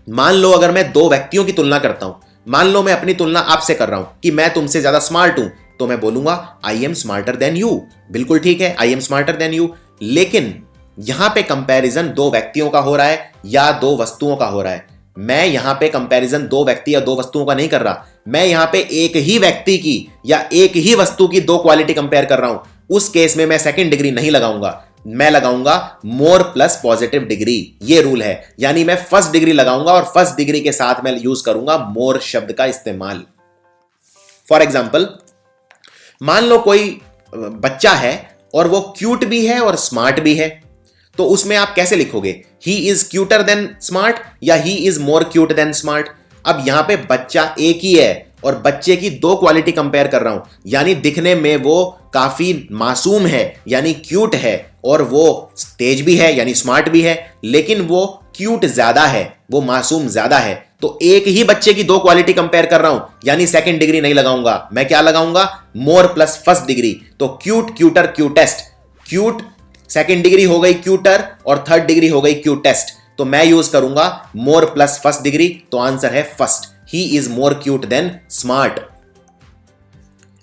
मान लो अगर मैं दो व्यक्तियों की तुलना करता हूं, मान लो मैं अपनी तुलना आपसे कर रहा हूं कि मैं तुमसे ज्यादा स्मार्ट हूं, तो मैं बोलूंगा आई एम स्मार्टर देन यू। बिल्कुल ठीक है, I am smarter than you, लेकिन यहां पे कंपैरिजन दो व्यक्तियों का हो रहा है या दो वस्तुओं का हो रहा है। मैं यहां पे कंपैरिजन दो व्यक्ति या दो वस्तुओं का नहीं कर रहा, मैं यहां पे एक ही व्यक्ति की या एक ही वस्तु की दो क्वालिटी कंपेयर कर रहा हूं। उस केस में मैं सेकंड डिग्री नहीं लगाऊंगा, मैं लगाऊंगा मोर प्लस पॉजिटिव डिग्री। ये रूल है, यानी मैं फर्स्ट डिग्री लगाऊंगा और फर्स्ट डिग्री के साथ मैं यूज करूंगा मोर शब्द का इस्तेमाल। फॉर एग्जाम्पल मान लो कोई बच्चा है और वो क्यूट भी है और स्मार्ट भी है, तो उसमें आप कैसे लिखोगे, he is cuter than smart या he is more cute than smart. अब यहां पे बच्चा एक ही है और बच्चे की दो क्वालिटी कंपेयर कर रहा हूं, यानी दिखने में वो काफी मासूम है यानी क्यूट है, और वो तेज भी है यानी स्मार्ट भी है, लेकिन वो क्यूट ज्यादा है, वो मासूम ज्यादा है। तो एक ही बच्चे की दो क्वालिटी कंपेयर कर रहा हूं, यानी सेकंड डिग्री नहीं लगाऊंगा, मैं क्या लगाऊंगा, मोर प्लस फर्स्ट डिग्री। तो cute, cuter, cutest, cute second degree हो गई क्यूटर और थर्ड डिग्री हो गई क्यूटेस्ट, तो मैं यूज करूंगा मोर प्लस फर्स्ट डिग्री, तो आंसर है first, he is more cute than smart.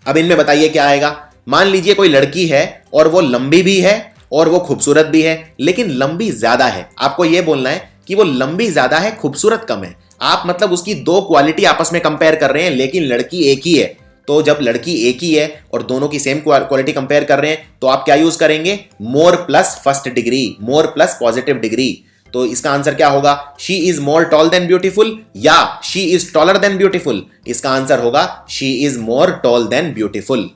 अब इनमें बताइए क्या आएगा, मान लीजिए कोई लड़की है और वो लंबी भी है और वो खूबसूरत भी है, लेकिन लंबी ज्यादा है। आपको यह बोलना है कि वो लंबी ज्यादा है, खूबसूरत कम है। आप मतलब उसकी दो क्वालिटी आपस में कंपेयर कर रहे हैं, लेकिन लड़की एक ही है। तो जब लड़की एक ही है और दोनों की सेम क्वालिटी कंपेयर कर रहे हैं, तो आप क्या यूज करेंगे, more plus first degree, more plus positive degree. तो इसका आंसर क्या होगा, she is more tall than beautiful या she is taller than beautiful. इसका आंसर होगा she is more tall than beautiful.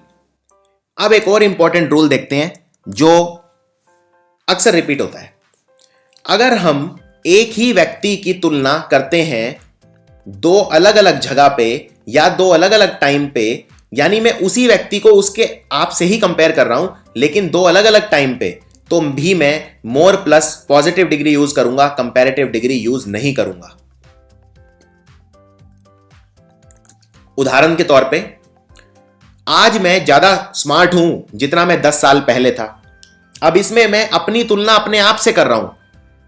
अब एक और इंपॉर्टेंट रूल देखते हैं जो अक्सर रिपीट होता है। अगर हम एक ही व्यक्ति की तुलना करते हैं दो अलग अलग जगह पे या दो अलग अलग टाइम पे, यानी मैं उसी व्यक्ति को उसके आप से ही कंपेयर कर रहा हूं लेकिन दो अलग अलग टाइम पे, तो भी मैं मोर प्लस पॉजिटिव डिग्री यूज करूंगा, कंपैरेटिव डिग्री यूज नहीं करूंगा। उदाहरण के तौर पे आज मैं ज्यादा स्मार्ट हूं जितना मैं 10 साल पहले था। अब इसमें मैं अपनी तुलना अपने आप से कर रहा हूं,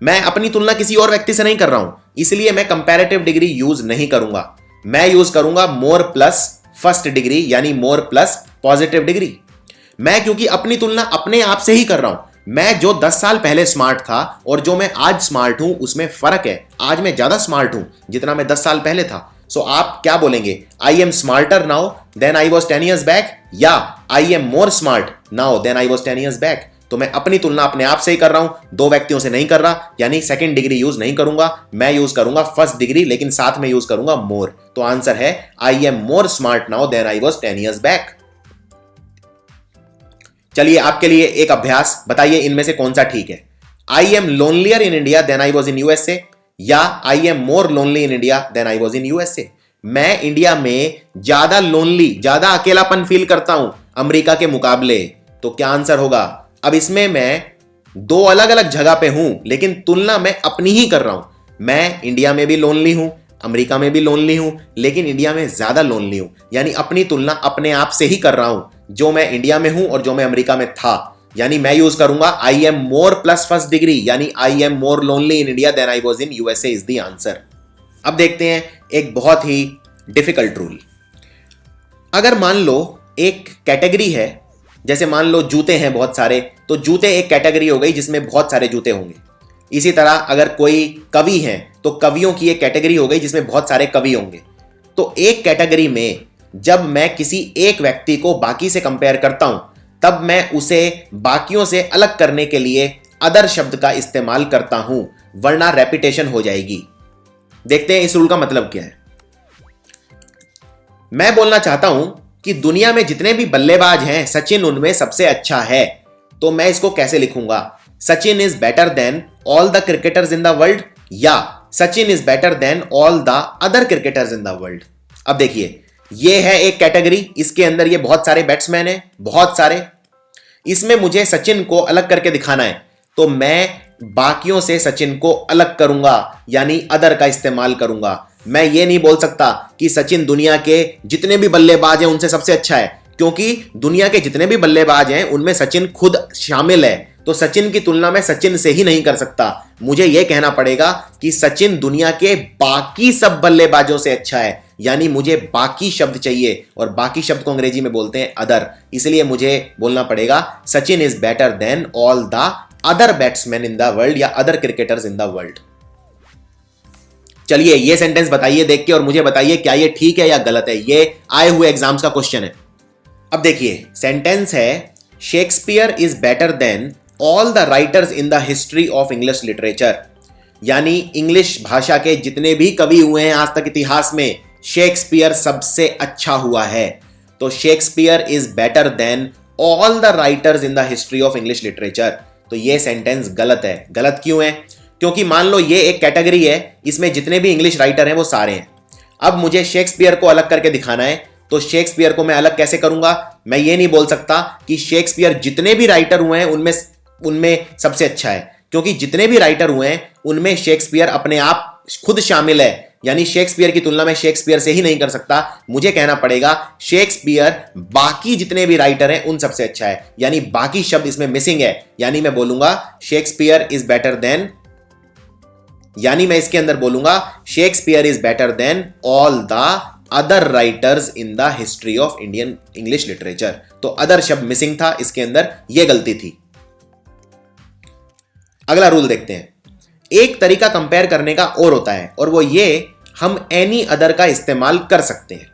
मैं अपनी तुलना किसी और व्यक्ति से नहीं कर रहा हूं, इसलिए मैं कंपैरेटिव डिग्री यूज नहीं करूंगा। मैं यूज करूंगा मोर प्लस फर्स्ट डिग्री यानी मोर प्लस पॉजिटिव डिग्री। मैं क्योंकि अपनी तुलना अपने आप से ही कर रहा हूं, मैं जो 10 साल पहले स्मार्ट था और जो मैं आज स्मार्ट हूं उसमें फर्क है। आज मैं ज्यादा स्मार्ट हूं जितना मैं 10 साल पहले था। सो आप क्या बोलेंगे, I am smarter now than I was 10 years back, या I am more smart now than I was 10 years back? तो मैं अपनी तुलना अपने आप से ही कर रहा हूं, दो व्यक्तियों से नहीं कर रहा, यानी सेकंड डिग्री यूज नहीं करूंगा, मैं यूज करूंगा फर्स्ट डिग्री, लेकिन साथ में यूज करूंगा मोर। तो आंसर है I am more smart now than I was 10 years back. चलिए आपके लिए एक अभ्यास, बताइए इनमें से कौन सा ठीक है। I am lonelier in India than I was in USA, या I am more lonely in India than I was in USA? मैं इंडिया में ज्यादा लोनली, ज्यादा अकेलापन फील करता हूं अमेरिका के मुकाबले। तो क्या आंसर होगा? अब इसमें मैं दो अलग अलग जगह पे हूं, लेकिन तुलना मैं अपनी ही कर रहा हूं। मैं इंडिया में भी लोनली हूं, अमेरिका में भी लोनली हूं, लेकिन इंडिया में ज्यादा लोनली हूं, यानी अपनी तुलना अपने आप से ही कर रहा हूं, जो मैं इंडिया में हूं और जो मैं अमेरिका में था। यानी मैं यूज करूंगा I am more plus first degree, यानी I am more lonely in India than I was in USA is the answer. अब देखते हैं एक बहुत ही डिफिकल्ट रूल। अगर मान लो एक कैटेगरी है, जैसे मान लो जूते हैं बहुत सारे, तो जूते एक कैटेगरी हो गई जिसमें बहुत सारे जूते होंगे। इसी तरह अगर कोई कवि है तो कवियों की एक कैटेगरी हो गई जिसमें बहुत सारे कवि होंगे। तो एक कैटेगरी में जब मैं किसी एक व्यक्ति को बाकी से कंपेयर करता हूं, तब मैं उसे बाकियों से अलग करने के लिए अदर शब्द का इस्तेमाल करता हूं, वरना रेपिटेशन हो जाएगी। देखते हैं इस रूल का मतलब क्या है। मैं बोलना चाहता हूं कि दुनिया में जितने भी बल्लेबाज हैं, सचिन उनमें सबसे अच्छा है। तो मैं इसको कैसे लिखूंगा? Sachin is better than all the cricketers in the world, या Sachin is better than all the other cricketers in the world. अब देखिए, ये है एक कैटेगरी, इसके अंदर ये बहुत सारे बैट्समैन हैं, बहुत सारे। इसमें मुझे सचिन को अलग करके दिखाना है, तो मैं बाकियों से सचिन को अलग करूंगा, यानी अदर का इस्तेमाल करूंगा। मैं ये नहीं बोल सकता कि सचिन दुनिया के जितने भी बल्लेबाज हैं उनसे सबसे अच्छा है, क्योंकि दुनिया के जितने भी बल्लेबाज हैं उनमें सचिन खुद शामिल है। तो सचिन की तुलना मैं सचिन से ही नहीं कर सकता। मुझे यह कहना पड़ेगा कि सचिन दुनिया के बाकी सब बल्लेबाजों से अच्छा है, यानी मुझे बाकी शब्द चाहिए, और बाकी शब्द को अंग्रेजी में बोलते हैं अदर। इसलिए मुझे बोलना पड़ेगा Sachin is better than all the other batsman in the world, या other cricketers in the world. चलिए ये सेंटेंस बताइए देख के, और मुझे बताइए क्या ये ठीक है या गलत है। ये आए हुए एग्जाम्स का क्वेश्चन है। अब देखिए सेंटेंस है, Shakespeare is better than all the writers in the history of English literature, यानी इंग्लिश भाषा के जितने भी कवि हुए हैं आज तक इतिहास में, शेक्सपियर सबसे अच्छा हुआ है। तो Shakespeare is better than all the writers in the history of English literature. तो ये सेंटेंस गलत है। गलत क्यों है? क्योंकि मान लो ये एक कैटेगरी है, इसमें जितने भी इंग्लिश राइटर हैं वो सारे हैं। अब मुझे शेक्सपियर को अलग करके दिखाना है, तो शेक्सपियर को मैं अलग कैसे करूंगा? मैं ये नहीं बोल सकता कि शेक्सपियर जितने भी राइटर हुए हैं उनमें सबसे अच्छा है, क्योंकि जितने भी राइटर हुए हैं उनमें शेक्सपियर अपने आप खुद शामिल है, यानी शेक्सपियर की तुलना में शेक्सपियर से ही नहीं कर सकता। मुझे कहना पड़ेगा शेक्सपियर बाकी जितने भी राइटर हैं उन सबसे अच्छा है, यानी बाकी शब्द इसमें मिसिंग है। यानी मैं बोलूंगा शेक्सपियर इज बेटर देन, यानी मैं इसके अंदर बोलूंगा Shakespeare is better than all the other writers in the history of Indian English literature. तो अदर शब्द मिसिंग था इसके अंदर, यह गलती थी। अगला रूल देखते हैं। एक तरीका कंपेयर करने का और होता है, और वो ये, हम एनी अदर का इस्तेमाल कर सकते हैं।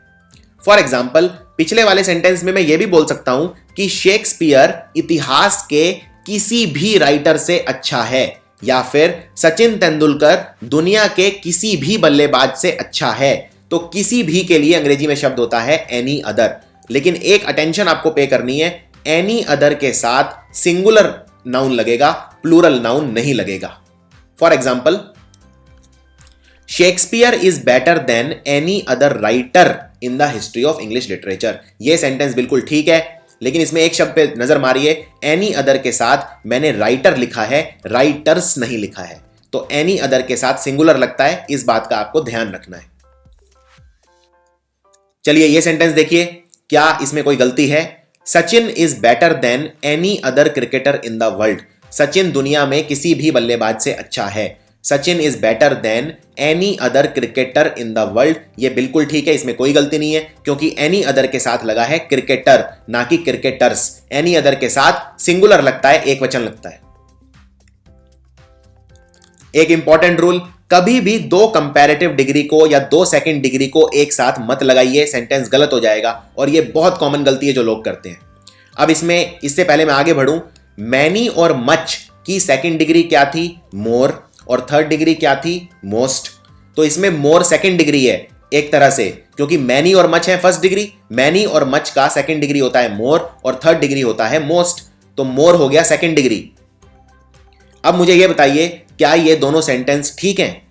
फॉर एग्जाम्पल, पिछले वाले सेंटेंस में मैं ये भी बोल सकता हूं कि शेक्सपियर इतिहास के किसी भी राइटर से अच्छा है, या फिर सचिन तेंदुलकर दुनिया के किसी भी बल्लेबाज से अच्छा है। तो किसी भी के लिए अंग्रेजी में शब्द होता है एनी अदर, लेकिन एक अटेंशन आपको पे करनी है, एनी अदर के साथ सिंगुलर नाउन लगेगा, प्लूरल नाउन नहीं लगेगा। For example, Shakespeare is better then any other writer in the history of English literature. यह सेंटेंस बिल्कुल ठीक है, लेकिन इसमें एक शब्द पे नजर मारिए, एनी अदर के साथ मैंने राइटर लिखा है, राइटर्स नहीं लिखा है। तो एनी अदर के साथ सिंगुलर लगता है, इस बात का आपको ध्यान रखना है। चलिए यह सेंटेंस देखिए, क्या इसमें कोई गलती है? Sachin is better then any other cricketer in the world. Sachin दुनिया में किसी भी बल्लेबाज से अच्छा है। Sachin is better then any other cricketer in the world, ये बिल्कुल ठीक है, इसमें कोई गलती नहीं है, क्योंकि एनी अदर के साथ लगा है क्रिकेटर, ना कि क्रिकेटर्स। एनी अदर के साथ सिंगुलर लगता है, एक वचन लगता है। एक इंपॉर्टेंट रूल, कभी भी दो कंपैरेटिव डिग्री को या दो सेकंड डिग्री को एक साथ मत लगाइए, सेंटेंस गलत हो जाएगा। और ये बहुत कॉमन गलती है जो लोग करते हैं। अब इससे पहले मैं आगे बढ़ूं, मैनी और मच की सेकंड डिग्री क्या थी? मोर। और थर्ड डिग्री क्या थी? मोस्ट। तो इसमें मोर सेकंड डिग्री है एक तरह से, क्योंकि मैनी और मच है फर्स्ट डिग्री, मैनी और मच का सेकंड डिग्री होता है मोर और थर्ड डिग्री होता है मोस्ट। तो मोर हो गया सेकंड डिग्री। अब मुझे यह बताइए, क्या ये दोनों सेंटेंस ठीक हैं?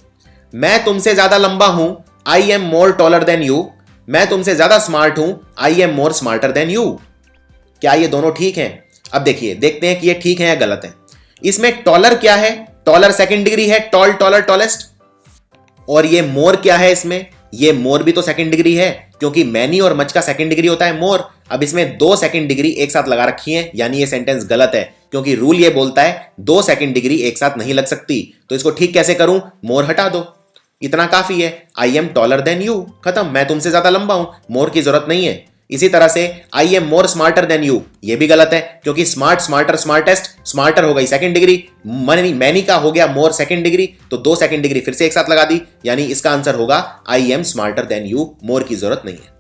मैं तुमसे ज्यादा लंबा हूं, आई am more taller than you. मैं तुमसे ज्यादा स्मार्ट हूं, आई am more smarter than you. क्या ये दोनों ठीक हैं? अब देखिए, देखते हैं कि ये ठीक है या गलत है। इसमें टॉलर क्या है? टॉलर सेकंड डिग्री है, टॉल, टॉलर, टॉलेस्ट। और ये मोर क्या है? इसमें ये मोर भी तो सेकंड डिग्री है, क्योंकि मैनी और मच का सेकंड डिग्री होता है मोर। अब इसमें दो सेकंड डिग्री एक साथ लगा रखी है, यानी ये सेंटेंस गलत है, क्योंकि रूल ये बोलता है दो सेकंड डिग्री एक साथ नहीं लग सकती। तो इसको ठीक कैसे करूं? मोर हटा दो, इतना काफी है। I am taller then you, खत्म, मैं तुमसे ज्यादा लंबा हूं, मोर की जरूरत नहीं है। इसी तरह से आई am more smarter than you, ये भी गलत है, क्योंकि स्मार्ट, स्मार्टर, स्मार्टेस्ट, स्मार्टर हो गई सेकंड डिग्री, मैनी का हो गया मोर सेकंड डिग्री। तो दो सेकंड डिग्री फिर से एक साथ लगा दी, यानी इसका आंसर होगा I am smarter than you, more की जरूरत नहीं है।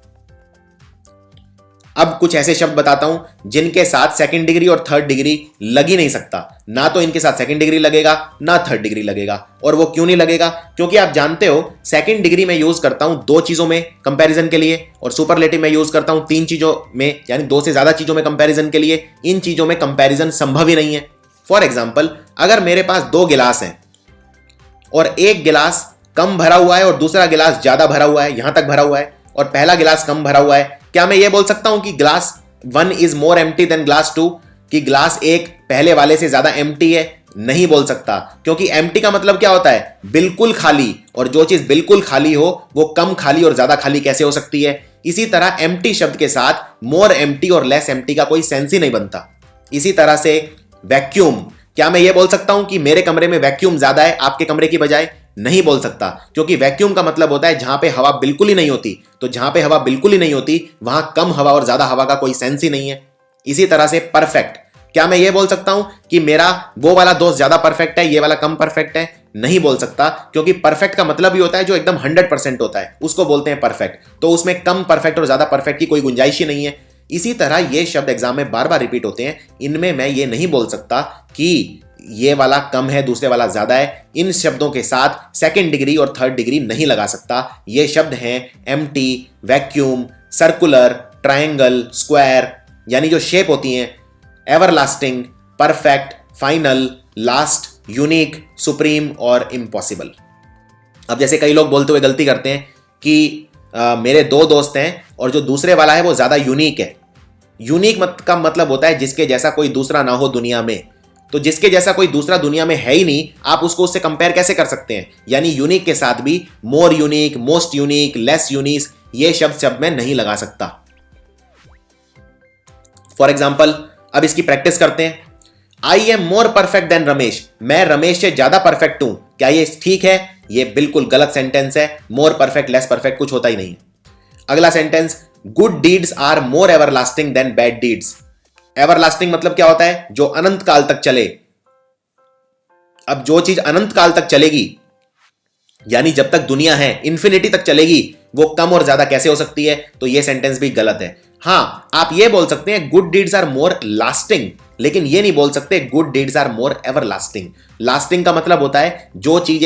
अब कुछ ऐसे शब्द बताता हूं जिनके साथ सेकंड डिग्री और थर्ड डिग्री लग ही नहीं सकता। ना तो इनके साथ सेकंड डिग्री लगेगा, ना थर्ड डिग्री लगेगा। और वो क्यों नहीं लगेगा? क्योंकि आप जानते हो सेकंड डिग्री में यूज करता हूं दो चीजों में कंपैरिजन के लिए, और सुपरलेटिव में यूज करता हूं तीन चीजों में, यानी दो से ज्यादा चीजों में कंपैरिजन के लिए। इन चीजों में कंपैरिजन संभव ही नहीं है। फॉर एग्जाम्पल, अगर मेरे पास दो गिलास हैं और एक गिलास कम भरा हुआ है और दूसरा गिलास ज्यादा भरा हुआ है, यहां तक भरा हुआ है, और पहला गिलास कम भरा हुआ है, क्या मैं ये बोल सकता हूं कि glass 1 is more empty than glass 2, कि ग्लास एक पहले वाले से ज्यादा एम्प्टी है? नहीं बोल सकता, क्योंकि एम्प्टी का मतलब क्या होता है? बिल्कुल खाली। और जो चीज बिल्कुल खाली हो वो कम खाली और ज्यादा खाली कैसे हो सकती है? इसी तरह एम्प्टी शब्द के साथ मोर एम्प्टी और लेस एम्प्टी का कोई सेंस ही नहीं बनता। इसी तरह से वैक्यूम, क्या मैं ये बोल सकता हूं कि मेरे कमरे में वैक्यूम ज्यादा है आपके कमरे की बजाय? नहीं बोल सकता, क्योंकि वैक्यूम का मतलब होता है जहां पे हवा बिल्कुल ही नहीं होती। तो जहां पे हवा बिल्कुल ही नहीं होती वहां कम हवा और ज्यादा हवा का कोई सेंस ही नहीं है। इसी तरह से परफेक्ट, क्या मैं ये बोल सकता हूं कि मेरा वो वाला दोस्त ज्यादा परफेक्ट है, ये वाला कम परफेक्ट है? नहीं बोल सकता, क्योंकि परफेक्ट का मतलब ही होता है जो एकदम 100% होता है, उसको बोलते हैं परफेक्ट। तो उसमें कम परफेक्ट और ज्यादा परफेक्ट की कोई गुंजाइश ही नहीं है। इसी तरह ये शब्द एग्जाम में बार बार रिपीट होते हैं, इनमें मैं ये नहीं बोल सकता कि ये वाला कम है दूसरे वाला ज्यादा है। इन शब्दों के साथ सेकंड डिग्री और थर्ड डिग्री नहीं लगा सकता। ये शब्द हैं empty, vacuum, circular, triangle, square, यानी जो शेप होती हैं, everlasting, perfect, final, last, unique, supreme और इम्पॉसिबल। अब जैसे कई लोग बोलते हुए गलती करते हैं कि मेरे दो दोस्त हैं और जो दूसरे वाला है वो ज्यादा यूनिक है। यूनिक का मतलब होता है जिसके जैसा कोई दूसरा ना हो दुनिया में। तो जिसके जैसा कोई दूसरा दुनिया में है ही नहीं, आप उसको उससे कंपेयर कैसे कर सकते हैं? यानी यूनिक के साथ भी मोर unique, most unique, less unique, ये शब्द में नहीं लगा सकता। फॉर एग्जाम्पल, अब इसकी प्रैक्टिस करते हैं। I am more perfect than Ramesh, मैं रमेश से ज्यादा परफेक्ट हूं। क्या ये ठीक है? ये बिल्कुल गलत सेंटेंस है। मोर परफेक्ट, लेस परफेक्ट कुछ होता ही नहीं है। अगला sentence, good deeds are more everlasting than bad deeds. Everlasting मतलब क्या होता है? जो अनंत काल तक चले। अब जो चीज अनंत काल तक चलेगी, यानी जब तक दुनिया है इंफिनिटी तक चलेगी, वो कम और ज्यादा कैसे हो सकती है? तो ये सेंटेंस भी गलत है। हां, आप ये बोल सकते हैं good deeds are more lasting, लेकिन ये नहीं बोल सकते good deeds are more everlasting. Lasting का मतलब होता है जो चीज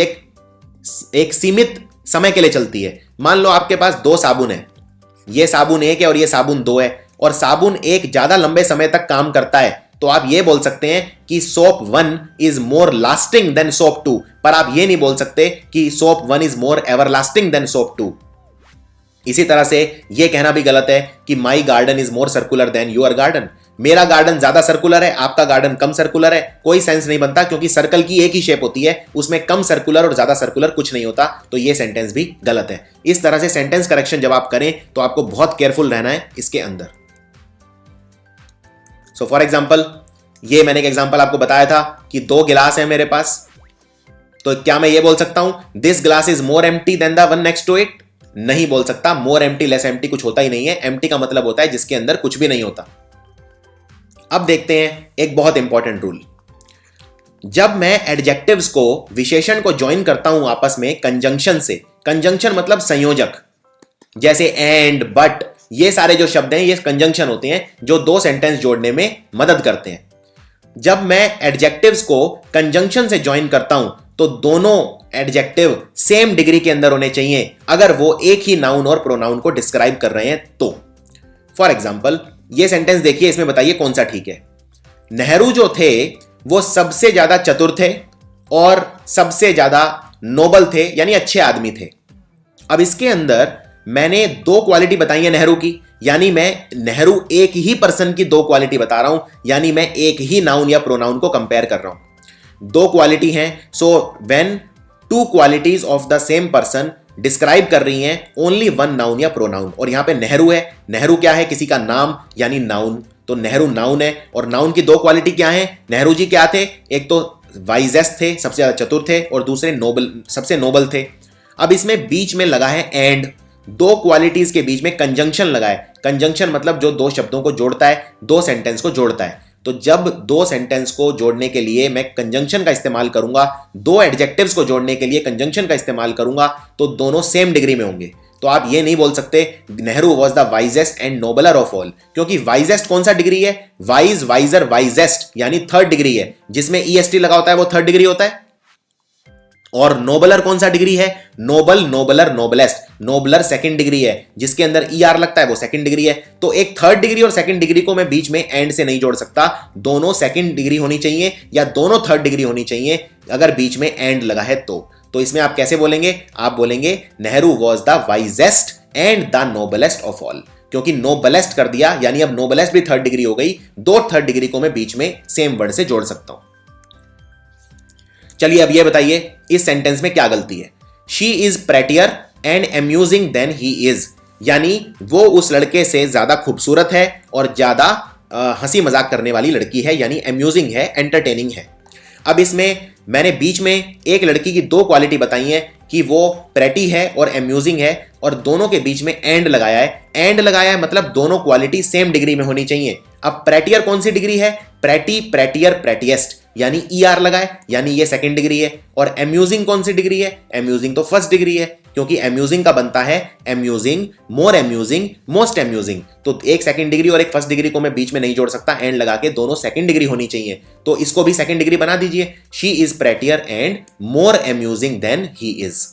एक सीमित समय के लिए चलती है। मान लो आपके पास दो साबुन है, ये साबुन एक है और ये साबुन दो है, और साबुन एक ज्यादा लंबे समय तक काम करता है, तो आप ये बोल सकते हैं कि soap 1 is more lasting than soap 2, पर आप ये नहीं बोल सकते कि soap 1 is more everlasting than soap 2। इसी तरह से ये कहना भी गलत है कि my garden is more circular than your garden. मेरा गार्डन ज्यादा सर्कुलर है, आपका गार्डन कम सर्कुलर है। कोई सेंस नहीं बनता, क्योंकि सर्कल की एक ही शेप होती है, उसमें कम सर्कुलर और ज्यादा सर्कुलर कुछ नहीं होता। तो ये सेंटेंस भी गलत है। इस तरह से सेंटेंस करेक्शन जब आप करें तो आपको बहुत केयरफुल रहना है इसके अंदर। सो फॉर एग्जाम्पल, ये मैंने एक एग्जाम्पल आपको बताया था कि दो गिलास है मेरे पास, तो क्या मैं ये बोल सकता हूं this glass is more empty than the one next to it? नहीं बोल सकता। मोर एम्प्टी, लेस एम्प्टी कुछ होता ही नहीं है। एम्प्टी का मतलब होता है जिसके अंदर कुछ भी नहीं होता। अब देखते हैं एक बहुत इंपॉर्टेंट रूल। जब मैं एडजेक्टिव्स को, विशेषण को ज्वाइन करता हूं आपस में कंजंक्शन से, कंजंक्शन मतलब संयोजक, जैसे एंड, बट, ये सारे जो शब्द हैं ये कंजंक्शन होते हैं जो दो सेंटेंस जोड़ने में मदद करते हैं। जब मैं एडजेक्टिव्स को कंजंक्शन से ज्वाइन करता हूं तो दोनों एडजेक्टिव सेम डिग्री के अंदर होने चाहिए अगर वो एक ही नाउन और प्रोनाउन को डिस्क्राइब कर रहे हैं तो। फॉर एग्जाम्पल ये सेंटेंस देखिए, इसमें बताइए कौन सा ठीक है। नेहरू जो थे वो सबसे ज्यादा चतुर थे और सबसे ज्यादा नोबल थे, यानी अच्छे आदमी थे। अब इसके अंदर मैंने दो क्वालिटी बताई है नेहरू की, यानी मैं नेहरू एक ही पर्सन की दो क्वालिटी बता रहा हूं, यानी मैं एक ही नाउन या प्रोनाउन को कंपेयर कर रहा हूं। दो क्वालिटी हैं, so when two qualities of the same person describe कर रही हैं ओनली वन नाउन या प्रोनाउन। और यहां पे नेहरू है, नेहरू क्या है, किसी का नाम यानी नाउन, तो नेहरू नाउन है। और नाउन की दो क्वालिटी क्या है, नेहरू जी क्या थे, एक तो वाइजेस्ट थे, सबसे ज्यादा चतुर थे, और दूसरे नोबल, सबसे नोबल थे। अब इसमें बीच में लगा है एंड, दो क्वालिटीज के बीच में कंजंक्शन लगा है। कंजंक्शन मतलब जो दो शब्दों को जोड़ता है, दो सेंटेंस को जोड़ता है। तो जब दो सेंटेंस को जोड़ने के लिए मैं कंजंक्शन का इस्तेमाल करूंगा, दो एडजेक्टिव्स को जोड़ने के लिए कंजंक्शन का इस्तेमाल करूंगा, तो दोनों सेम डिग्री में होंगे। तो आप ये नहीं बोल सकते Nehru was the wisest and नोबलर of all, क्योंकि वाइजेस्ट कौन सा डिग्री है, वाइज, वाइजर, वाइजेस्ट, यानी थर्ड डिग्री है, जिसमें ईएसटी लगा होता है वो थर्ड डिग्री होता है। और नोबलर कौन सा डिग्री है, noble, nobler, noblest, nobler second degree है, जिसके अंदर ईआर लगता है वो सेकंड डिग्री है। तो एक थर्ड डिग्री और सेकंड डिग्री को मैं बीच में एंड से नहीं जोड़ सकता, दोनों सेकंड डिग्री होनी चाहिए या दोनों थर्ड डिग्री होनी चाहिए अगर बीच में एंड लगा है तो इसमें आप कैसे बोलेंगे, आप बोलेंगे Nehru was the wisest and the noblest of all, क्योंकि नोबलेस्ट कर दिया यानी अब नोबलेस्ट भी थर्ड डिग्री हो गई, दो थर्ड डिग्री को मैं बीच में सेम वर्ड से जोड़ सकता हूं। चलिए अब ये बताइए इस सेंटेंस में क्या गलती है। She is prettier and amusing than he is, यानी वो उस लड़के से ज्यादा खूबसूरत है और ज्यादा हंसी मजाक करने वाली लड़की है, यानी अम्यूजिंग है, एंटरटेनिंग है। अब इसमें मैंने बीच में एक लड़की की दो क्वालिटी बताई है कि वो प्रेटी है और अम्यूजिंग है, और दोनों के बीच में एंड लगाया है। एंड लगाया है मतलब दोनों क्वालिटी सेम डिग्री में होनी चाहिए। अब प्रेटियर कौन सी डिग्री है, प्रेटी, प्रेटियर, प्रेटिएस्ट, यानी ईआर लगाए, यानी ये सेकंड डिग्री है। और अम्यूजिंग कौन सी डिग्री है, अम्यूजिंग तो फर्स्ट डिग्री है, क्योंकि अम्यूजिंग का बनता है अम्यूजिंग, मोर अम्यूजिंग, मोस्ट अम्यूजिंग। तो एक सेकंड डिग्री और एक फर्स्ट डिग्री को मैं बीच में नहीं जोड़ सकता, एंड लगा के दोनों सेकंड डिग्री होनी चाहिए। तो इसको भी सेकंड डिग्री बना दीजिए, she is prettier and more amusing than he is.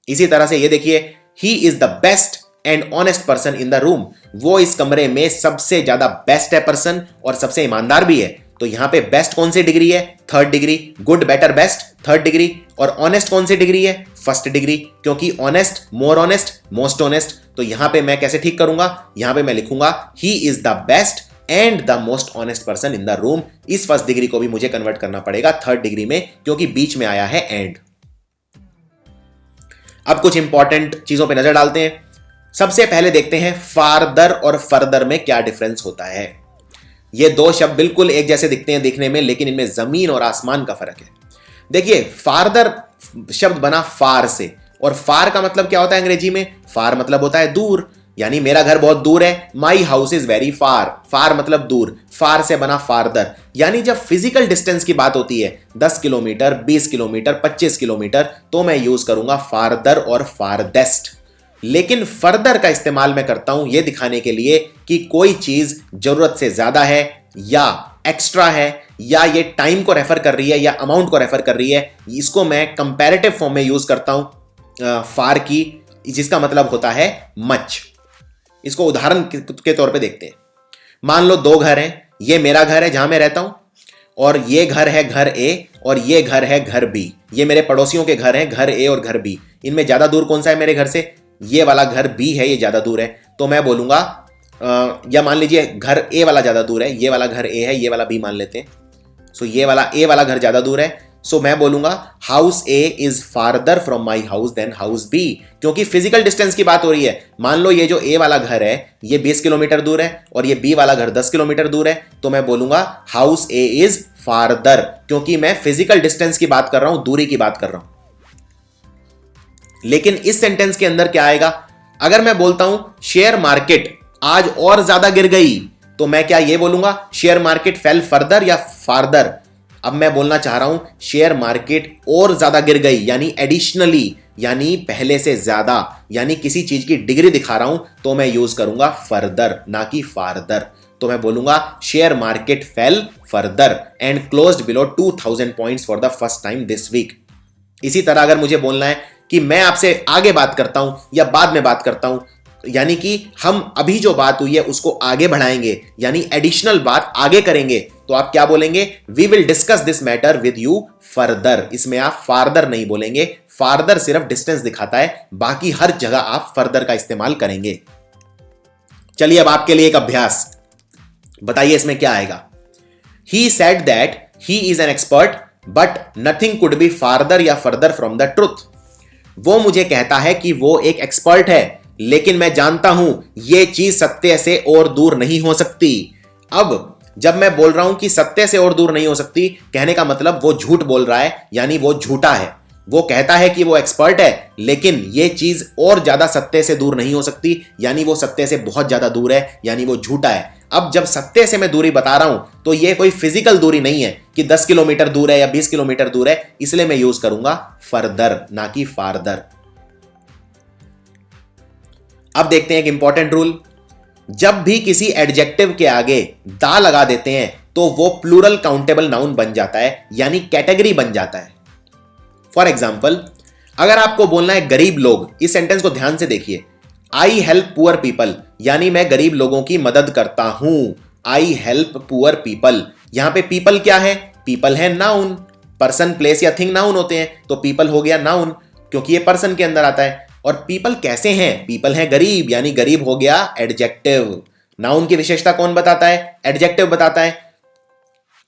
इसी तरह से ये देखिए, he is the best and honest person in the room, वो इस कमरे में सबसे ज्यादा बेस्ट है पर्सन और सबसे ईमानदार भी है। तो यहां पे बेस्ट कौन सी डिग्री है, third degree, good, better, best, third degree, और ऑनेस्ट कौन सी डिग्री है, फर्स्ट डिग्री, क्योंकि honest, more honest, most honest. तो यहां पे मैं कैसे ठीक करूंगा, यहां पे मैं लिखूंगा ही is the best and the most honest person in the room. इस फर्स्ट डिग्री को भी मुझे कन्वर्ट करना पड़ेगा थर्ड डिग्री में, क्योंकि बीच में आया है एंड। अब कुछ इंपॉर्टेंट चीजों पर नजर डालते हैं। सबसे पहले देखते हैं फारदर और फर्दर में क्या डिफरेंस होता है। ये दो शब्द बिल्कुल एक जैसे दिखते हैं देखने में, लेकिन इनमें जमीन और आसमान का फर्क है। देखिए, फारदर शब्द बना फार से, और फार का मतलब क्या होता है अंग्रेजी में, फार मतलब होता है दूर, यानी मेरा घर बहुत दूर है, my house is very far, far मतलब दूर, फार से बना फारदर। यानी जब फिजिकल डिस्टेंस की बात होती है 10 किलोमीटर, 20 किलोमीटर, 25 किलोमीटर, तो मैं यूज करूंगा फारदर और फारदेस्ट। लेकिन फर्दर का इस्तेमाल मैं करता हूं यह दिखाने के लिए कि कोई चीज जरूरत से ज्यादा है या एक्स्ट्रा है, या ये टाइम को रेफर कर रही है या अमाउंट को रेफर कर रही है। इसको मैं कंपैरेटिव फॉर्म में यूज करता हूं फार की, जिसका मतलब होता है मच। इसको उदाहरण के तौर पे देखते हैं। मान लो दो घर हैं, ये मेरा घर है जहां मैं रहता हूं, और ये घर है घर ए, और ये घर है घर बी। ये मेरे पड़ोसियों के घर हैं, घर ए और घर बी। इनमें ज्यादा दूर कौन सा है मेरे घर से, ये वाला घर बी है, ये ज्यादा दूर है। तो मैं बोलूंगा या मान लीजिए घर ए वाला ज्यादा दूर है, ये वाला घर ए है, ये वाला बी मान लेते हैं। सो ये वाला ए वाला घर ज्यादा दूर है, सो मैं बोलूंगा house A is farther from my house than house B, क्योंकि फिजिकल डिस्टेंस की बात हो रही है। मान लो ये जो ए वाला घर है ये 20 किलोमीटर दूर है और ये बी वाला घर 10 किलोमीटर दूर है, तो मैं बोलूंगा हाउस ए इज फारदर, क्योंकि मैं फिजिकल डिस्टेंस की बात कर रहा हूं, दूरी की बात कर रहा हूं। लेकिन इस सेंटेंस के अंदर क्या आएगा, अगर मैं बोलता हूं शेयर मार्केट आज और ज्यादा गिर गई, तो मैं क्या ये बोलूंगा शेयर मार्केट फेल फर्दर या फारदर। अब मैं बोलना चाह रहा हूं शेयर मार्केट और ज्यादा गिर गई, यानी एडिशनली, यानी पहले से ज्यादा, यानी किसी चीज की डिग्री दिखा रहा हूं, तो मैं यूज करूंगा फर्दर, ना कि फार्दर। तो मैं बोलूंगा share market fell further and closed below 2000 points for the first time this week. इसी तरह अगर मुझे बोलना है कि मैं आपसे आगे बात करता हूं या बाद में बात करता हूं, यानी कि हम अभी जो बात हुई है उसको आगे बढ़ाएंगे, यानी एडिशनल बात आगे करेंगे, तो आप क्या बोलेंगे? We will discuss this matter with you further. इसमें आप फार्दर नहीं बोलेंगे, फार्दर सिर्फ डिस्टेंस दिखाता है, बाकी हर जगह आप फर्दर का इस्तेमाल करेंगे। चलिए अब आपके लिए एक अभ्यास, बताइए इसमें क्या आएगा। He said that he is an expert but nothing could be farther या फर्दर फ्रॉम द ट्रुथ। वो मुझे कहता है कि वो एक एक्सपर्ट है, लेकिन मैं जानता हूं यह चीज सत्य से और दूर नहीं हो सकती। अब जब मैं बोल रहा हूं कि सत्य से और दूर नहीं हो सकती, कहने का मतलब वो झूठ बोल रहा है, यानी वो झूठा है। वो कहता है कि वो एक्सपर्ट है, लेकिन यह चीज और ज्यादा सत्य से दूर नहीं हो सकती, यानी वो सत्य से बहुत ज्यादा दूर है, यानी वो झूठा है। अब जब सत्य से मैं दूरी बता रहा हूं तो यह कोई फिजिकल दूरी नहीं है कि 10 किलोमीटर दूर है या 20 किलोमीटर दूर है, इसलिए मैं यूज करूंगा फर्दर, ना कि फार्दर। अब देखते हैं एक इंपॉर्टेंट रूल। जब भी किसी एडजेक्टिव के आगे दा लगा देते हैं तो वो प्लूरल काउंटेबल नाउन बन जाता है, यानी कैटेगरी बन जाता है। फॉर एग्जाम्पल, अगर आपको बोलना है गरीब लोग, इस सेंटेंस को ध्यान से देखिए। आई हेल्प पुअर पीपल, यानी मैं गरीब लोगों की मदद करता हूं। आई हेल्प पुअर पीपल, यहां पे पीपल क्या है? पीपल है नाउन। पर्सन, प्लेस या थिंग नाउन होते हैं, तो पीपल हो गया नाउन, क्योंकि ये पर्सन के अंदर आता है। और पीपल कैसे हैं? पीपल है गरीब, यानी गरीब हो गया एडजेक्टिव। नाउन की विशेषता कौन बताता है? एडजेक्टिव बताता है।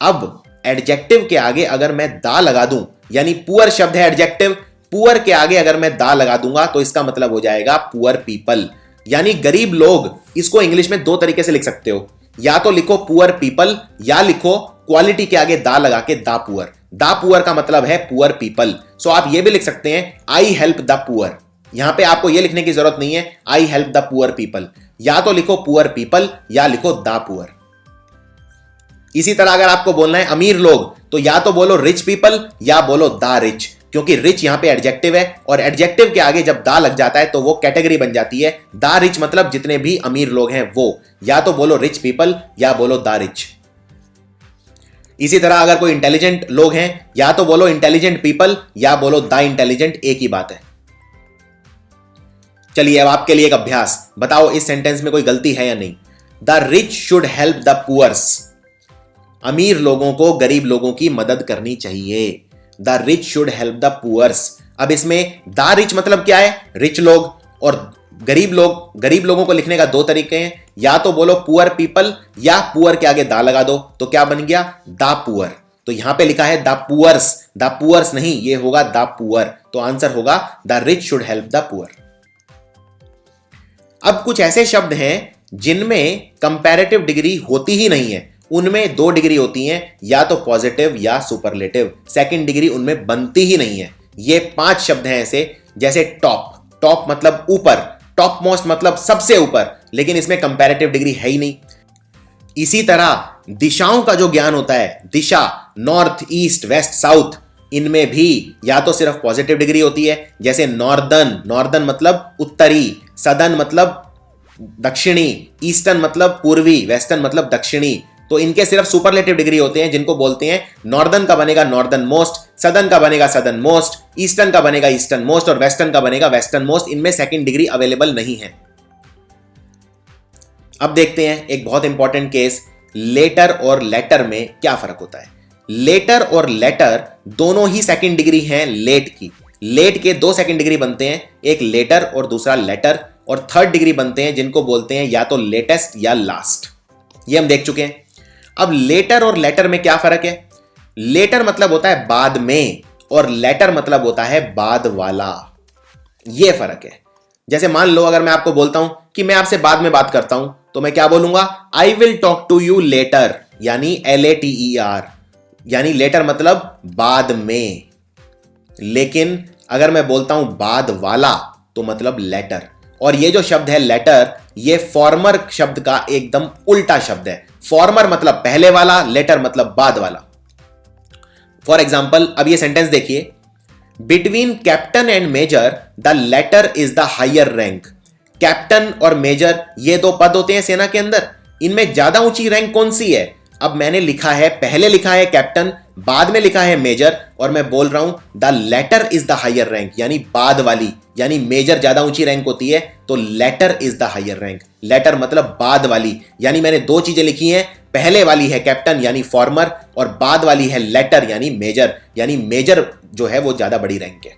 अब एडजेक्टिव के आगे अगर मैं दा लगा दूं, यानी पुअर शब्द है एडजेक्टिव, पुअर के आगे अगर मैं दा लगा दूंगा तो इसका मतलब हो जाएगा पुअर पीपल, यानी गरीब लोग। इसको इंग्लिश में दो तरीके से लिख सकते हो, या तो लिखो पुअर पीपल या लिखो क्वालिटी के आगे दा लगा के दा पुअर। दा पुअर का मतलब है पुअर पीपल। सो आप ये भी लिख सकते हैं आई हेल्प द पुअर। यहां पे आपको ये लिखने की जरूरत नहीं है I help the poor people, या तो लिखो पुअर पीपल या लिखो दा पुअर। इसी तरह अगर आपको बोलना है अमीर लोग, तो या तो बोलो रिच पीपल या बोलो दा रिच, क्योंकि रिच यहां पे एडजेक्टिव है और एडजेक्टिव के आगे जब दा लग जाता है तो वो कैटेगरी बन जाती है। दा रिच मतलब जितने भी अमीर लोग हैं वो, या तो बोलो रिच पीपल या बोलो दा रिच। इसी तरह अगर कोई इंटेलिजेंट लोग हैं, या तो बोलो इंटेलिजेंट पीपल या बोलो दा इंटेलिजेंट, एक ही बात है। चलिए अब आपके लिए एक अभ्यास, बताओ इस सेंटेंस में कोई गलती है या नहीं। The rich should help the poors, अमीर लोगों को गरीब लोगों की मदद करनी चाहिए। The rich should help the poors. अब इसमें द रिच मतलब क्या है? रिच लोग। और गरीब लोग, गरीब लोगों को लिखने का दो तरीके हैं, या तो बोलो पुअर पीपल या पुअर के आगे दा लगा दो, तो क्या बन गया? The poor. तो यहां पे लिखा है द पुअर्स, द पुअर्स नहीं, ये होगा द पुअर। तो आंसर होगा the rich should help the poor. अब कुछ ऐसे शब्द हैं जिनमें कंपैरेटिव डिग्री होती ही नहीं है, उनमें दो डिग्री होती हैं, या तो पॉजिटिव या सुपरलेटिव, सेकंड डिग्री उनमें बनती ही नहीं है। ये 5 शब्द हैं ऐसे, जैसे टॉप। टॉप मतलब ऊपर, टॉप मोस्ट मतलब सबसे ऊपर, लेकिन इसमें कंपैरेटिव डिग्री है ही नहीं। इसी तरह दिशाओं का जो ज्ञान होता है, दिशा, नॉर्थ, ईस्ट, वेस्ट, साउथ, इनमें भी या तो सिर्फ पॉजिटिव डिग्री होती है, जैसे नॉर्दर्न, नॉर्दर्न मतलब उत्तरी, सदर्न मतलब दक्षिणी, ईस्टर्न मतलब पूर्वी, वेस्टर्न मतलब दक्षिणी। तो इनके सिर्फ सुपरलेटिव डिग्री होते हैं, जिनको बोलते हैं नॉर्दर्न का बनेगा नॉर्दर्न मोस्ट, सदर्न का बनेगा सदर्न मोस्ट, ईस्टर्न का बनेगा ईस्टर्न मोस्ट और वेस्टर्न का बनेगा वेस्टर्न मोस्ट। इनमें सेकंड डिग्री अवेलेबल नहीं है। अब देखते हैं एक बहुत इंपॉर्टेंट केस, लेटर और लेटर में क्या फर्क होता है। लेटर और लेटर दोनों ही सेकंड डिग्री हैं लेट की। लेट के 2 सेकंड डिग्री बनते हैं, एक लेटर और दूसरा लेटर, और थर्ड डिग्री बनते हैं जिनको बोलते हैं या तो लेटेस्ट या लास्ट। ये हम देख चुके हैं। अब लेटर और लेटर में क्या फर्क है? लेटर मतलब होता है बाद में और लेटर मतलब होता है बाद वाला। ये फर्क है। जैसे मान लो अगर मैं आपको बोलता हूं कि मैं आपसे बाद में बात करता हूं, तो मैं क्या बोलूंगा? I will talk to you later, यानी LATER, यानी लेटर मतलब बाद में। लेकिन अगर मैं बोलता हूं बाद वाला तो मतलब लेटर। और ये जो शब्द है लेटर, ये फॉर्मर शब्द का एकदम उल्टा शब्द है। फॉर्मर मतलब पहले वाला, लेटर मतलब बाद वाला। फॉर एग्जाम्पल अब ये सेंटेंस देखिए, between captain and major the latter is the higher rank. Captain और मेजर ये दो पद होते हैं सेना के अंदर, इनमें ज्यादा ऊंची रैंक कौन सी है? अब मैंने लिखा है, पहले लिखा है कैप्टन, बाद में लिखा है मेजर, और मैं बोल रहा हूं the latter is the higher rank, यानी बाद वाली, यानी मेजर ज्यादा ऊंची रैंक होती है तो latter is the higher rank. Latter मतलब बाद वाली, यानी मैंने दो चीजें लिखी हैं, पहले वाली है कैप्टन यानी फॉर्मर, और बाद वाली है लेटर यानी मेजर, यानी मेजर जो है वो ज्यादा बड़ी रैंक है।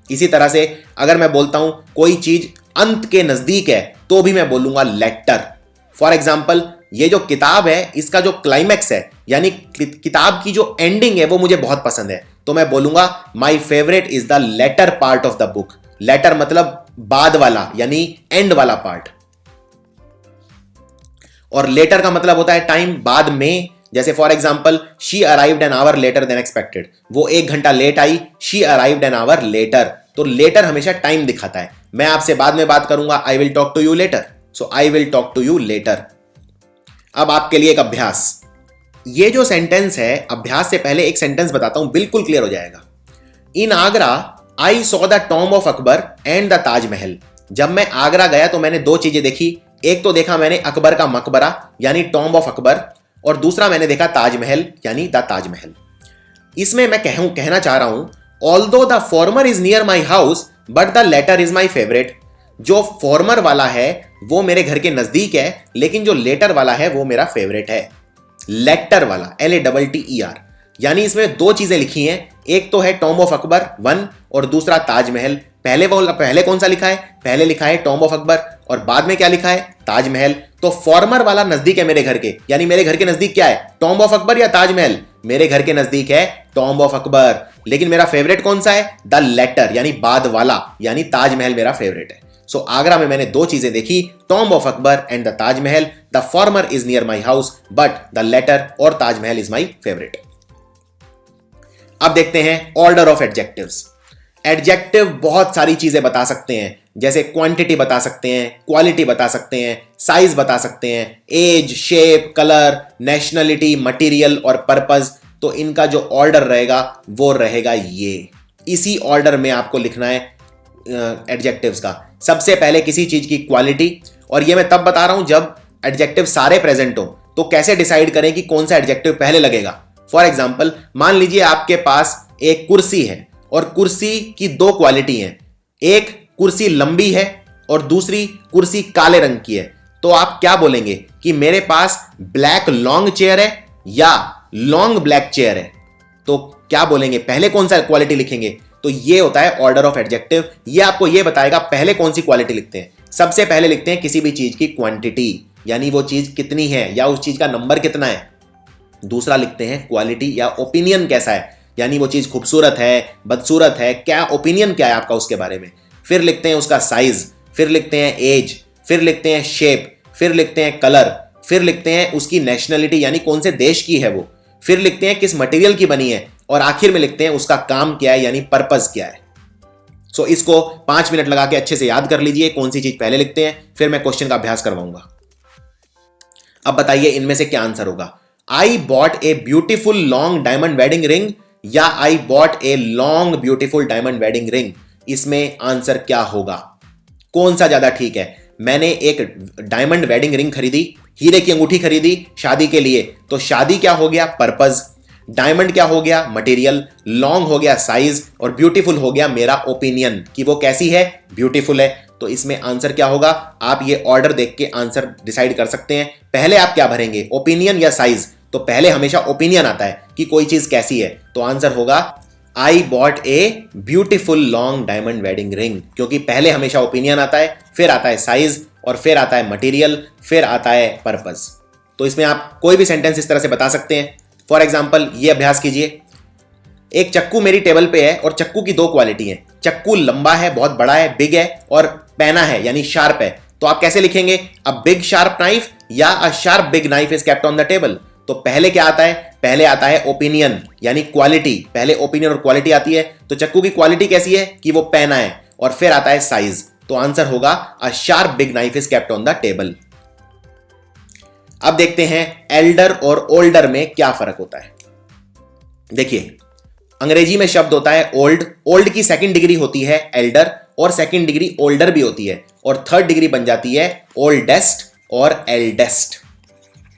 इसी तरह से अगर मैं बोलता हूं कोई चीज अंत के नजदीक है तो भी मैं बोलूंगा लेटर। फॉर एग्जाम्पल ये जो किताब है इसका जो क्लाइमैक्स है यानी किताब की जो एंडिंग है वो मुझे बहुत पसंद है, तो मैं बोलूंगा my favourite is the latter part of the book. Latter मतलब बाद वाला यानी एंड वाला पार्ट, और लेटर का मतलब होता है टाइम, बाद में। जैसे for example she arrived an hour later than expected, वो 1 घंटा लेट आई, she arrived an hour later. तो लेटर हमेशा टाइम दिखाता है, मैं आपसे बाद में बात करूंगा, I will talk to you later, so I will talk to you later. अब आपके लिए एक अभ्यास, ये जो सेंटेंस है, अभ्यास से पहले एक सेंटेंस बताता हूं, बिल्कुल क्लियर हो जाएगा। In Agra I saw the tomb of Akbar and the Taj Mahal. जब मैं आगरा गया तो मैंने 2 चीजें देखी, एक तो देखा मैंने अकबर का मकबरा यानी टॉम्ब ऑफ अकबर, और दूसरा मैंने देखा ताजमहल यानी द ताजमहल। इसमें मैं कहना चाह रहा हूं, although the former is near my house but the latter is my favourite. जो फॉर्मर वाला है वो मेरे घर के नजदीक है, लेकिन जो लेटर वाला है वो मेरा फेवरेट है। लेटर वाला LATTER, यानी इसमें 2 चीजें लिखी हैं, एक तो है टॉम्ब ऑफ अकबर 1 और दूसरा ताजमहल। पहले कौन सा लिखा है? पहले लिखा है टॉम्ब ऑफ अकबर, और बाद में क्या लिखा है? ताजमहल। तो फॉर्मर वाला नजदीक है मेरे घर के, यानी मेरे घर के नजदीक क्या है? टॉम्ब ऑफ अकबर या ताजमहल? मेरे घर के नजदीक है टॉम्ब ऑफ अकबर, लेकिन मेरा फेवरेट कौन सा है? द लेटर यानी बाद वाला, यानी ताजमहल मेरा फेवरेट है। सो आगरा में मैंने 2 चीजें देखी, tomb of Akbar and the Taj Mahal. The former is near my house but the latter और ताजमहल इज माई फेवरेट। अब देखते हैं ऑर्डर ऑफ एडजेक्टिव्स। एडजेक्टिव बहुत सारी चीजें बता सकते हैं, जैसे क्वांटिटी बता सकते हैं, क्वालिटी बता सकते हैं, साइज बता सकते हैं, age, shape, colour, nationality, material और पर्पस। तो इनका जो ऑर्डर रहेगा वो रहेगा ये, इसी ऑर्डर में आपको लिखना है एडजेक्टिव्स का। सबसे पहले किसी चीज की क्वालिटी, और ये मैं तब बता रहा हूं जब एडजेक्टिव सारे प्रेजेंट हो। तो कैसे डिसाइड करें कि कौन सा एडजेक्टिव पहले लगेगा? फॉर एग्जाम्पल मान लीजिए आपके पास एक कुर्सी है और कुर्सी की 2 क्वालिटी हैं, एक कुर्सी लंबी है और दूसरी कुर्सी काले रंग की है। तो आप क्या बोलेंगे कि मेरे पास ब्लैक लॉन्ग चेयर है या लॉन्ग ब्लैक चेयर है? तो क्या बोलेंगे, पहले कौन सा क्वालिटी लिखेंगे? तो ये होता है ऑर्डर ऑफ एडजेक्टिव। ये आपको ये बताएगा पहले कौन सी क्वालिटी लिखते हैं। सबसे पहले लिखते हैं किसी भी चीज की क्वांटिटी, यानी वो चीज कितनी है या उस चीज का नंबर कितना है। दूसरा लिखते हैं क्वालिटी या ओपिनियन कैसा है, यानी वो चीज खूबसूरत है, बदसूरत है, क्या ओपिनियन क्या है आपका उसके बारे में। फिर लिखते हैं उसका साइज, फिर लिखते हैं एज, फिर लिखते हैं शेप, फिर लिखते हैं कलर, फिर लिखते हैं उसकी नेशनलिटी यानी कौन से देश की है वो, फिर लिखते हैं किस मटेरियल की बनी है, और आखिर में लिखते हैं उसका काम क्या है यानी पर्पस क्या है। सो इसको 5 मिनट लगा के अच्छे से याद कर लीजिए कौन सी चीज पहले लिखते हैं, फिर मैं क्वेश्चन का अभ्यास करवाऊंगा। अब बताइए इनमें से क्या आंसर होगा। I bought a beautiful long diamond wedding ring या I bought a long beautiful diamond wedding ring, इसमें आंसर क्या होगा? कौन सा ज्यादा ठीक है? मैंने एक डायमंड वेडिंग रिंग खरीदी, हीरे की अंगूठी खरीदी शादी के लिए, तो शादी क्या हो गया? पर्पस। डायमंड क्या हो गया? मटेरियल। लॉन्ग हो गया साइज, और ब्यूटीफुल हो गया मेरा ओपिनियन कि वो कैसी है? ब्यूटीफुल है। तो इसमें आंसर क्या होगा? आप ये ऑर्डर देख के आंसर डिसाइड कर सकते हैं। पहले आप क्या भरेंगे, ओपिनियन या साइज? तो पहले हमेशा ओपिनियन आता है कि कोई चीज कैसी है, तो आंसर होगा I bought a beautiful long diamond wedding ring, क्योंकि पहले हमेशा ओपिनियन आता है, फिर आता है साइज, और फिर आता है मटेरियल, फिर आता है पर्पस। तो इसमें आप कोई भी सेंटेंस इस तरह से बता सकते हैं। फॉर एग्जाम्पल ये अभ्यास कीजिए, एक चक्कू मेरी टेबल पे है और चक्कू की 2 क्वालिटी है। चक्कू लंबा है, बहुत बड़ा है, बिग है, और पैना है यानी शार्प है। तो आप कैसे लिखेंगे? अ बिग शार्प नाइफ या a sharp big knife is kept on the table. तो पहले क्या आता है? पहले आता है ओपिनियन यानी क्वालिटी। पहले ओपिनियन और क्वालिटी आती है। तो चक्कू की क्वालिटी कैसी है कि वो पैना है, और फिर आता है साइज। तो आंसर होगा a sharp big knife is kept on the table. अब देखते हैं एल्डर और ओल्डर में क्या फर्क होता है। देखिए अंग्रेजी में शब्द होता है ओल्ड, ओल्ड की सेकंड डिग्री होती है एल्डर और सेकंड डिग्री ओल्डर भी होती है और थर्ड डिग्री बन जाती है ओल्डेस्ट और एल्डेस्ट।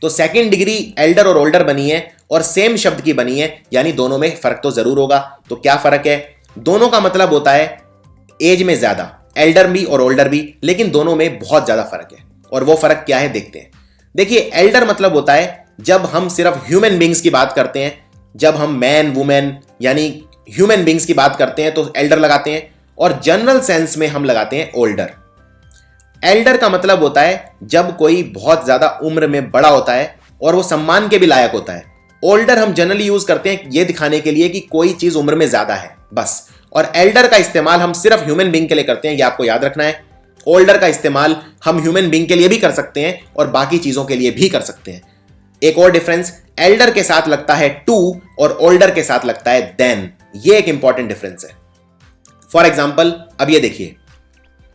तो सेकंड डिग्री एल्डर और ओल्डर बनी है और सेम शब्द की बनी है, यानी दोनों में फर्क तो जरूर होगा। तो क्या फर्क है? दोनों का मतलब होता है एज में ज्यादा, एल्डर भी और ओल्डर भी, लेकिन दोनों में बहुत ज्यादा फर्क है। और वो फर्क क्या है देखते हैं। देखिए, एल्डर मतलब होता है जब हम सिर्फ ह्यूमन बींग्स की बात करते हैं, जब हम मैन वुमेन यानी ह्यूमन बींग्स की बात करते हैं तो एल्डर लगाते हैं, और जनरल सेंस में हम लगाते हैं ओल्डर। एल्डर का मतलब होता है जब कोई बहुत ज्यादा उम्र में बड़ा होता है और वो सम्मान के भी लायक होता है। ओल्डर हम जनरली यूज करते हैं ये दिखाने के लिए कि कोई चीज उम्र में ज्यादा है बस। और एल्डर का इस्तेमाल हम सिर्फ ह्यूमन बींग के लिए करते हैं, ये आपको याद रखना है। ओल्डर का इस्तेमाल हम ह्यूमन बींग के लिए भी कर सकते हैं और बाकी चीजों के लिए भी कर सकते हैं। एक और डिफरेंस, एल्डर के साथ लगता है टू और ओल्डर के साथ लगता है देन। ये एक इंपॉर्टेंट डिफरेंस है। फॉर एग्जाम्पल, अब ये देखिए,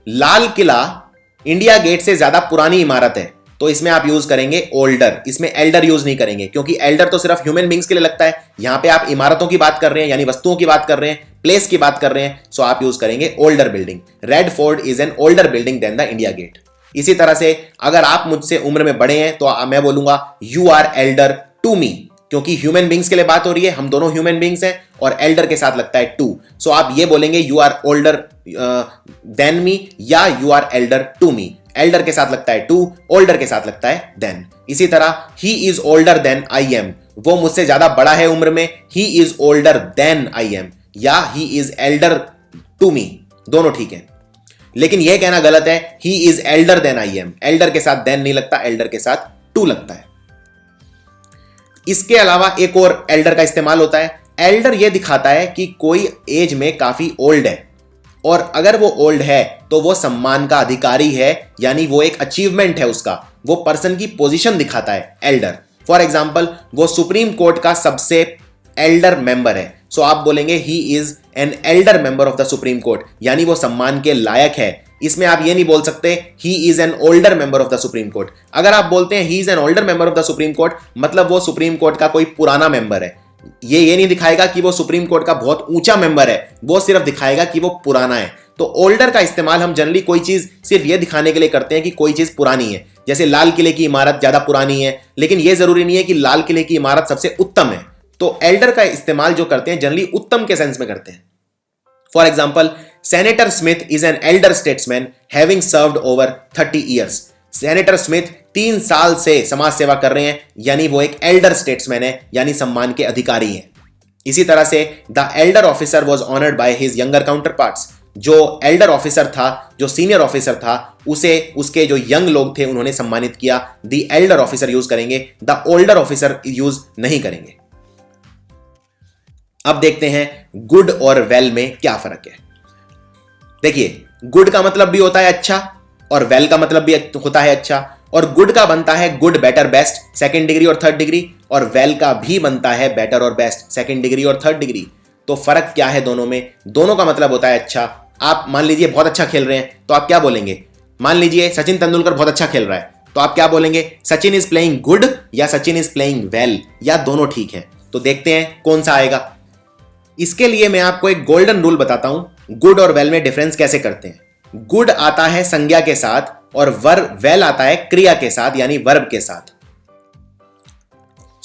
लाल किला इंडिया गेट से ज्यादा पुरानी इमारत है, तो इसमें आप यूज करेंगे ओल्डर, इसमें एल्डर यूज नहीं करेंगे, क्योंकि एल्डर तो सिर्फ ह्यूमन बींग्स के लिए लगता है। यहां पे आप इमारतों की बात कर रहे हैं, यानी वस्तुओं की बात कर रहे हैं, प्लेस की बात कर रहे हैं, सो आप यूज करेंगे older building. Red Fort is an older building than the India Gate. इसी तरह से अगर आप मुझसे उम्र में बड़े हैं तो मैं बोलूंगा you are elder to me, क्योंकि ह्यूमन बींग्स के लिए बात हो रही है, हम दोनों ह्यूमन बींग्स हैं, और एल्डर के साथ लगता है टू। सो आप ये बोलेंगे you are older than me या you are elder to me. Elder के साथ लगता है टू, ओल्डर के साथ लगता है देन। इसी तरह he is older than I am, वो मुझसे ज्यादा बड़ा है उम्र में, he is older than I am, या he is elder to me, दोनों ठीक है। लेकिन यह कहना गलत है he is elder than I am. Elder के साथ देन नहीं लगता, एल्डर के साथ टू लगता है। इसके अलावा एक और एल्डर का इस्तेमाल होता है। एल्डर यह दिखाता है कि कोई एज में काफी ओल्ड है, और अगर वो ओल्ड है तो वो सम्मान का अधिकारी है, यानी वो एक अचीवमेंट है उसका, वो पर्सन की पोजीशन दिखाता है एल्डर। फॉर एग्जाम्पल, वो सुप्रीम कोर्ट का सबसे एल्डर मेंबर है, सो आप बोलेंगे he is an elder member of the supreme court, यानी वो सम्मान के लायक है। इसमें आप ये नहीं बोल सकते he is an older member of the supreme court. अगर आप बोलते हैं he is an older member of the supreme court, मतलब वो सुप्रीम कोर्ट का कोई पुराना मेंबर है। ये नहीं दिखाएगा कि वो सुप्रीम कोर्ट का बहुत ऊंचा मेंबर है, वो सिर्फ दिखाएगा कि वो पुराना है। तो ओल्डर का इस्तेमाल हम जनरली कोई चीज सिर्फ ये दिखाने के लिए करते हैं कि कोई चीज पुरानी है। जैसे लाल किले की इमारत ज्यादा पुरानी है, लेकिन यह जरूरी नहीं है कि लाल किले की इमारत सबसे उत्तम है। तो एल्डर का इस्तेमाल जो करते हैं जनरली उत्तम के सेंस में करते हैं। For example, senator Smith is an elder statesman having served over 30 years. Senator Smith 3 साल से समाज सेवा कर रहे हैं, यानी वो एक एल्डर स्टेट्समैन है, यानी सम्मान के अधिकारी हैं। इसी तरह से the Elder officer was honoured by his younger counter parts. जो एल्डर ऑफिसर था, जो सीनियर ऑफिसर था, उसे उसके जो यंग लोग थे उन्होंने सम्मानित किया। द एल्डर ऑफिसर यूज करेंगे, द ओल्डर ऑफिसर यूज नहीं करेंगे। अब देखते हैं गुड और वेल में क्या फर्क है। देखिए, गुड का मतलब भी होता है अच्छा और वेल का मतलब भी होता है अच्छा, और गुड का बनता है good, better, best, second degree और थर्ड डिग्री, और वेल का भी बनता है बेटर और बेस्ट, सेकंड डिग्री और थर्ड डिग्री। तो फर्क क्या है दोनों में? दोनों का मतलब होता है अच्छा। आप मान लीजिए बहुत अच्छा खेल रहे हैं, तो आप क्या बोलेंगे? मान लीजिए सचिन तेंदुलकर बहुत अच्छा खेल रहा है, तो आप क्या बोलेंगे? सचिन इज प्लेइंग गुड या सचिन इज प्लेइंग वेल, या दोनों ठीक है। तो देखते हैं कौन सा आएगा। इसके लिए मैं आपको एक गोल्डन रूल बताता हूं, गुड और वेल में डिफरेंस कैसे करते हैं। गुड आता है संज्ञा के साथ और वेल आता है क्रिया के साथ, यानी वर्ब के साथ।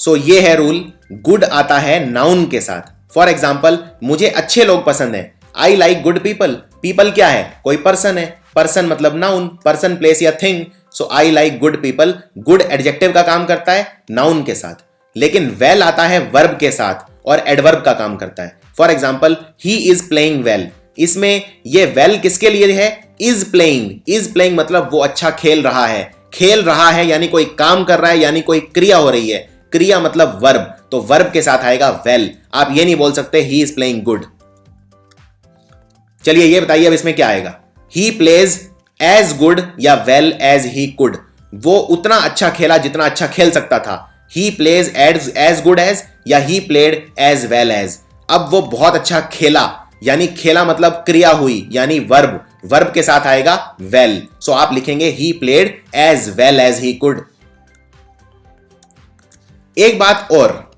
सो ये है रूल, गुड आता है नाउन के साथ। फॉर एग्जाम्पल, मुझे अच्छे लोग पसंद हैं, I like good people. People क्या है? कोई पर्सन है, पर्सन मतलब नाउन, पर्सन, प्लेस या thing. So I like good people, good adjective का काम करता है नाउन के साथ। लेकिन वेल आता है वर्ब के साथ और एडवर्ब का काम करता है। For example, he is playing well, इसमें ये वेल किसके लिए है? Is playing. इज प्लेइंग मतलब वो अच्छा खेल रहा है, खेल रहा है यानी कोई काम कर रहा है, यानी कोई क्रिया हो रही है। क्रिया मतलब वर्ब, तो वर्ब के साथ आएगा वेल। आप ये नहीं बोल सकते ही इज प्लेइंग गुड। चलिए ये बताइए अब इसमें क्या आएगा। ही प्लेज एज गुड या वेल एज ही कुड। वो उतना अच्छा खेला जितना अच्छा खेल सकता था। He plays as good as या he played as well as. अब वो बहुत अच्छा खेला, यानी खेला मतलब क्रिया हुई, यानी वर्ब, वर्ब के साथ आएगा वेल। सो आप लिखेंगे he played as well as he could. एक बात और,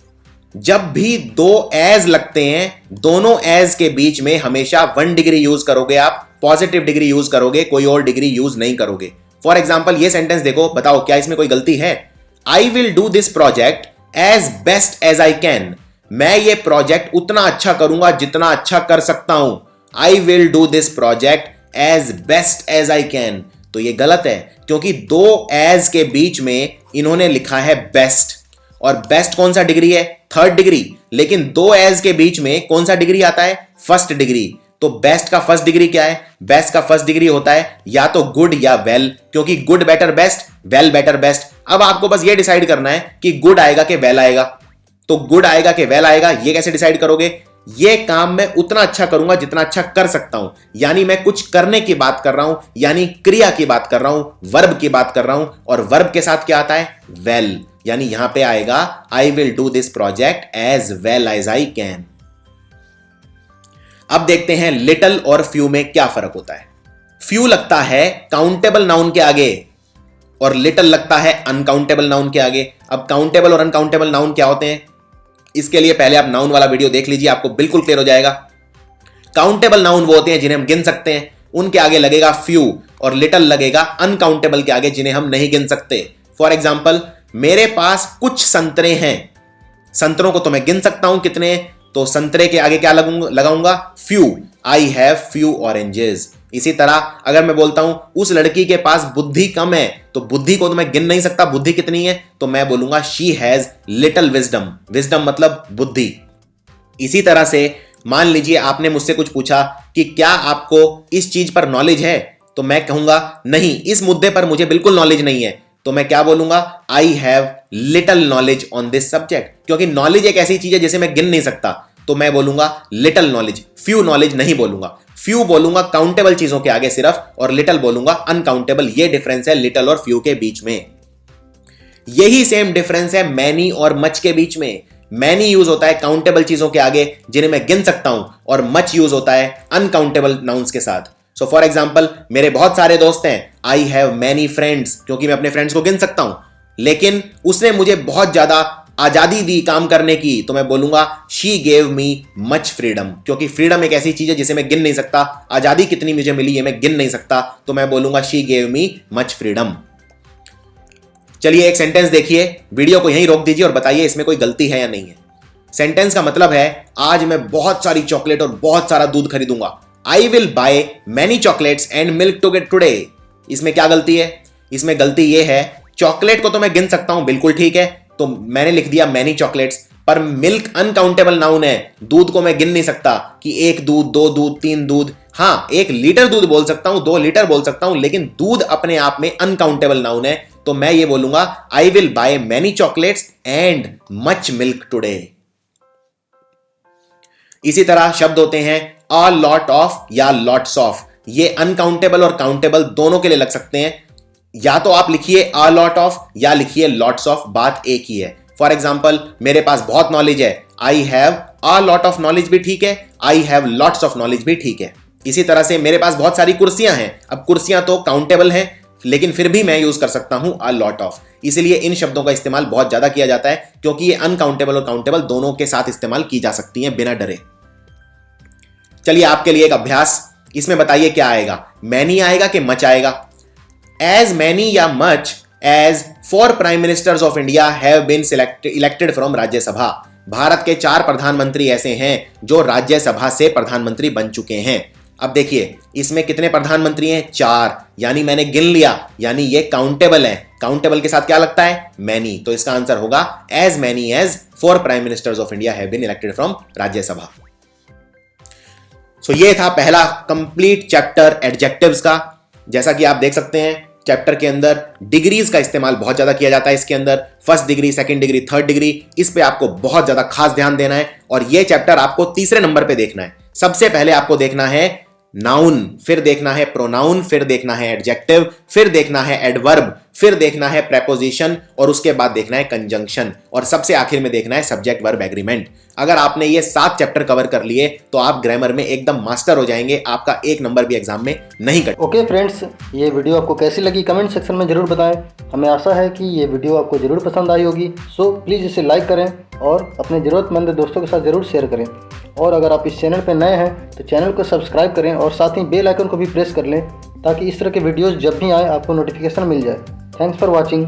जब भी दो एज लगते हैं, दोनों एज के बीच में हमेशा 1 डिग्री यूज करोगे, आप पॉजिटिव डिग्री यूज करोगे, कोई और डिग्री यूज नहीं करोगे। फॉर एग्जाम्पल ये सेंटेंस देखो, बताओ क्या इसमें कोई गलती है? I will do this project as best as I can. मैं ये प्रोजेक्ट उतना अच्छा करूंगा जितना अच्छा कर सकता हूं। I will do this project as best as I can. तो ये गलत है, क्योंकि दो एज के बीच में इन्होंने लिखा है बेस्ट, और बेस्ट कौन सा डिग्री है? 3rd degree. लेकिन दो एज के बीच में कौन सा डिग्री आता है? 1st degree. तो बेस्ट का 1st डिग्री क्या है? बेस्ट का 1st डिग्री होता है या तो गुड या वेल, क्योंकि good better best, well better best. अब आपको बस ये डिसाइड करना है कि गुड आएगा कि वेल आएगा। तो गुड आएगा कि वेल आएगा, ये कैसे डिसाइड करोगे? ये काम मैं उतना अच्छा करूंगा जितना अच्छा कर सकता हूं, यानी मैं कुछ करने की बात कर रहा हूं, यानी क्रिया की बात कर रहा हूं, वर्ब की बात कर रहा हूं, और वर्ब के साथ क्या आता है? वेल। यानी यहां पे आएगा I will do this project as well as I can. अब देखते हैं लिटिल और फ्यू में क्या फर्क होता है। फ्यू लगता है काउंटेबल नाउन के आगे और लिटिल लगता है अनकाउंटेबल नाउन के आगे। अब काउंटेबल और अनकाउंटेबल नाउन क्या होते हैं, इसके लिए पहले आप नाउन वाला वीडियो देख लीजिए, आपको बिल्कुल क्लियर हो जाएगा। काउंटेबल नाउन वो होते हैं जिन्हें हम गिन सकते हैं, उनके आगे लगेगा फ्यू, और लिटिल लगेगा अनकाउंटेबल के आगे जिन्हें हम नहीं गिन सकते। फॉर एग्जाम्पल, मेरे पास कुछ संतरे हैं। संतरों को तो मैं गिन सकता हूं कितने, तो संतरे के आगे क्या लगाऊंगा? Few. I have few oranges. इसी तरह अगर मैं बोलता हूं उस लड़की के पास बुद्धि कम है, तो बुद्धि को तो मैं गिन नहीं सकता, बुद्धि कितनी है, तो मैं बोलूंगा she has little wisdom. Wisdom मतलब बुद्धि। इसी तरह से मान लीजिए आपने मुझसे कुछ पूछा कि क्या आपको इस चीज पर नॉलेज है, तो मैं कहूंगा नहीं, इस मुद्दे पर मुझे बिल्कुल नॉलेज नहीं है। तो मैं क्या बोलूंगा? I have little knowledge on this subject, क्योंकि नॉलेज एक ऐसी चीज है जिसे मैं गिन नहीं सकता, तो मैं बोलूंगा लिटिल नॉलेज, फ्यू नॉलेज नहीं बोलूंगा। फ्यू बोलूंगा काउंटेबल चीजों के आगे सिर्फ, और लिटिल बोलूंगा अनकाउंटेबल। ये डिफरेंस है लिटिल और फ्यू के बीच में। यही सेम डिफरेंस है मैनी और मच के बीच में। मैनी यूज होता है काउंटेबल चीजों के आगे जिन्हें मैं गिन सकता हूं, और मच यूज होता है अनकाउंटेबल नाउन्स के साथ। सो फॉर एग्जाम्पल, मेरे बहुत सारे दोस्त हैं, आई हैव मैनी फ्रेंड्स, क्योंकि मैं अपने फ्रेंड्स को गिन सकता हूं। लेकिन उसने मुझे बहुत ज्यादा आजादी दी काम करने की, तो मैं बोलूंगा she gave me much freedom, क्योंकि फ्रीडम एक ऐसी चीज है जिसे मैं गिन नहीं सकता। आजादी कितनी मुझे मिली है मैं गिन नहीं सकता, तो मैं बोलूंगा she gave me much freedom. चलिए एक सेंटेंस देखिए, वीडियो को यहीं रोक दीजिए और बताइए इसमें कोई गलती है या नहीं है। सेंटेंस का मतलब है आज मैं बहुत सारी चॉकलेट और बहुत सारा दूध खरीदूंगा। I will buy many chocolates and milk to get today. इसमें क्या गलती है? इसमें गलती यह है, चॉकलेट को तो मैं गिन सकता हूं, बिल्कुल ठीक है, तो मैंने लिख दिया मैनी चॉकलेट्स, पर मिल्क अनकाउंटेबल नाउन है, दूध को मैं गिन नहीं सकता कि 1 दूध, 2 दूध, 3 दूध। हाँ, 1 लीटर दूध बोल सकता हूं, 2 लीटर बोल सकता हूं, लेकिन दूध अपने आप में अनकाउंटेबल नाउन है, तो मैं ये बोलूंगा I will buy many chocolates and much milk today. इसी तरह शब्द होते हैं अ लॉट ऑफ या लॉट्स ऑफ। ये अनकाउंटेबल और काउंटेबल दोनों के लिए लग सकते हैं। या तो आप लिखिए अ लॉट ऑफ या लिखिए लॉट्स ऑफ, बात एक ही है। फॉर एग्जाम्पल, मेरे पास बहुत नॉलेज है, I have a lot of knowledge भी ठीक है, I have lots of knowledge भी ठीक है। इसी तरह से मेरे पास बहुत सारी कुर्सियां हैं, अब कुर्सियां तो काउंटेबल हैं, लेकिन फिर भी मैं यूज कर सकता हूं अ लॉट ऑफ। इसलिए इन शब्दों का इस्तेमाल बहुत ज्यादा किया जाता है, क्योंकि ये अनकाउंटेबल और काउंटेबल दोनों के साथ इस्तेमाल की जा सकती हैं बिना डरे। चलिए आपके लिए एक अभ्यास, इसमें बताइए क्या आएगा, मैनी आएगा कि मच आएगा? एज मैनी या much as 4 prime ministers of India have been elected from Rajya Sabha. Bharat के 4 प्रधानमंत्री ऐसे हैं जो राज्यसभा से प्रधानमंत्री बन चुके हैं। अब देखिए इसमें कितने प्रधानमंत्री हैं? 4, यानी मैंने गिन लिया, यानी ये काउंटेबल है। काउंटेबल के साथ क्या लगता है? मैनी। तो इसका आंसर होगा as many as 4 prime ministers of India have been elected from Rajya Sabha. So ये था पहला कंप्लीट चैप्टर एडजेक्टिव्स का। जैसा कि आप देख सकते हैं चैप्टर के अंदर डिग्रीज का इस्तेमाल बहुत ज्यादा किया जाता है। इसके अंदर 1st degree, 2nd degree, 3rd degree, इस पे आपको बहुत ज्यादा खास ध्यान देना है। और ये चैप्टर आपको तीसरे नंबर पे देखना है। सबसे पहले आपको देखना है नाउन, फिर देखना है प्रोनाउन, फिर देखना है एडजेक्टिव, फिर देखना है एडवर्ब, फिर देखना है प्रेपोजिशन और उसके बाद देखना है कंजंक्शन और सबसे आखिर में देखना है सब्जेक्ट वर्ब एग्रीमेंट। अगर आपने ये 7 चैप्टर कवर कर लिए तो आप ग्रामर में एकदम मास्टर हो जाएंगे, आपका 1 नंबर भी एग्जाम में नहीं कटे। ओके फ्रेंड्स, ये वीडियो आपको कैसी लगी कमेंट सेक्शन में ज़रूर बताएं। हमें आशा है कि ये वीडियो आपको ज़रूर पसंद आई होगी। सो प्लीज़ इसे लाइक करें और अपने ज़रूरतमंद दोस्तों के साथ ज़रूर शेयर करें। और अगर आप इस चैनल पर नए हैं तो चैनल को सब्सक्राइब करें और साथ ही बेल आइकन को भी प्रेस कर लें ताकि इस तरह के वीडियोज़ जब भी आए आपको नोटिफिकेशन मिल जाए। Thanks for watching.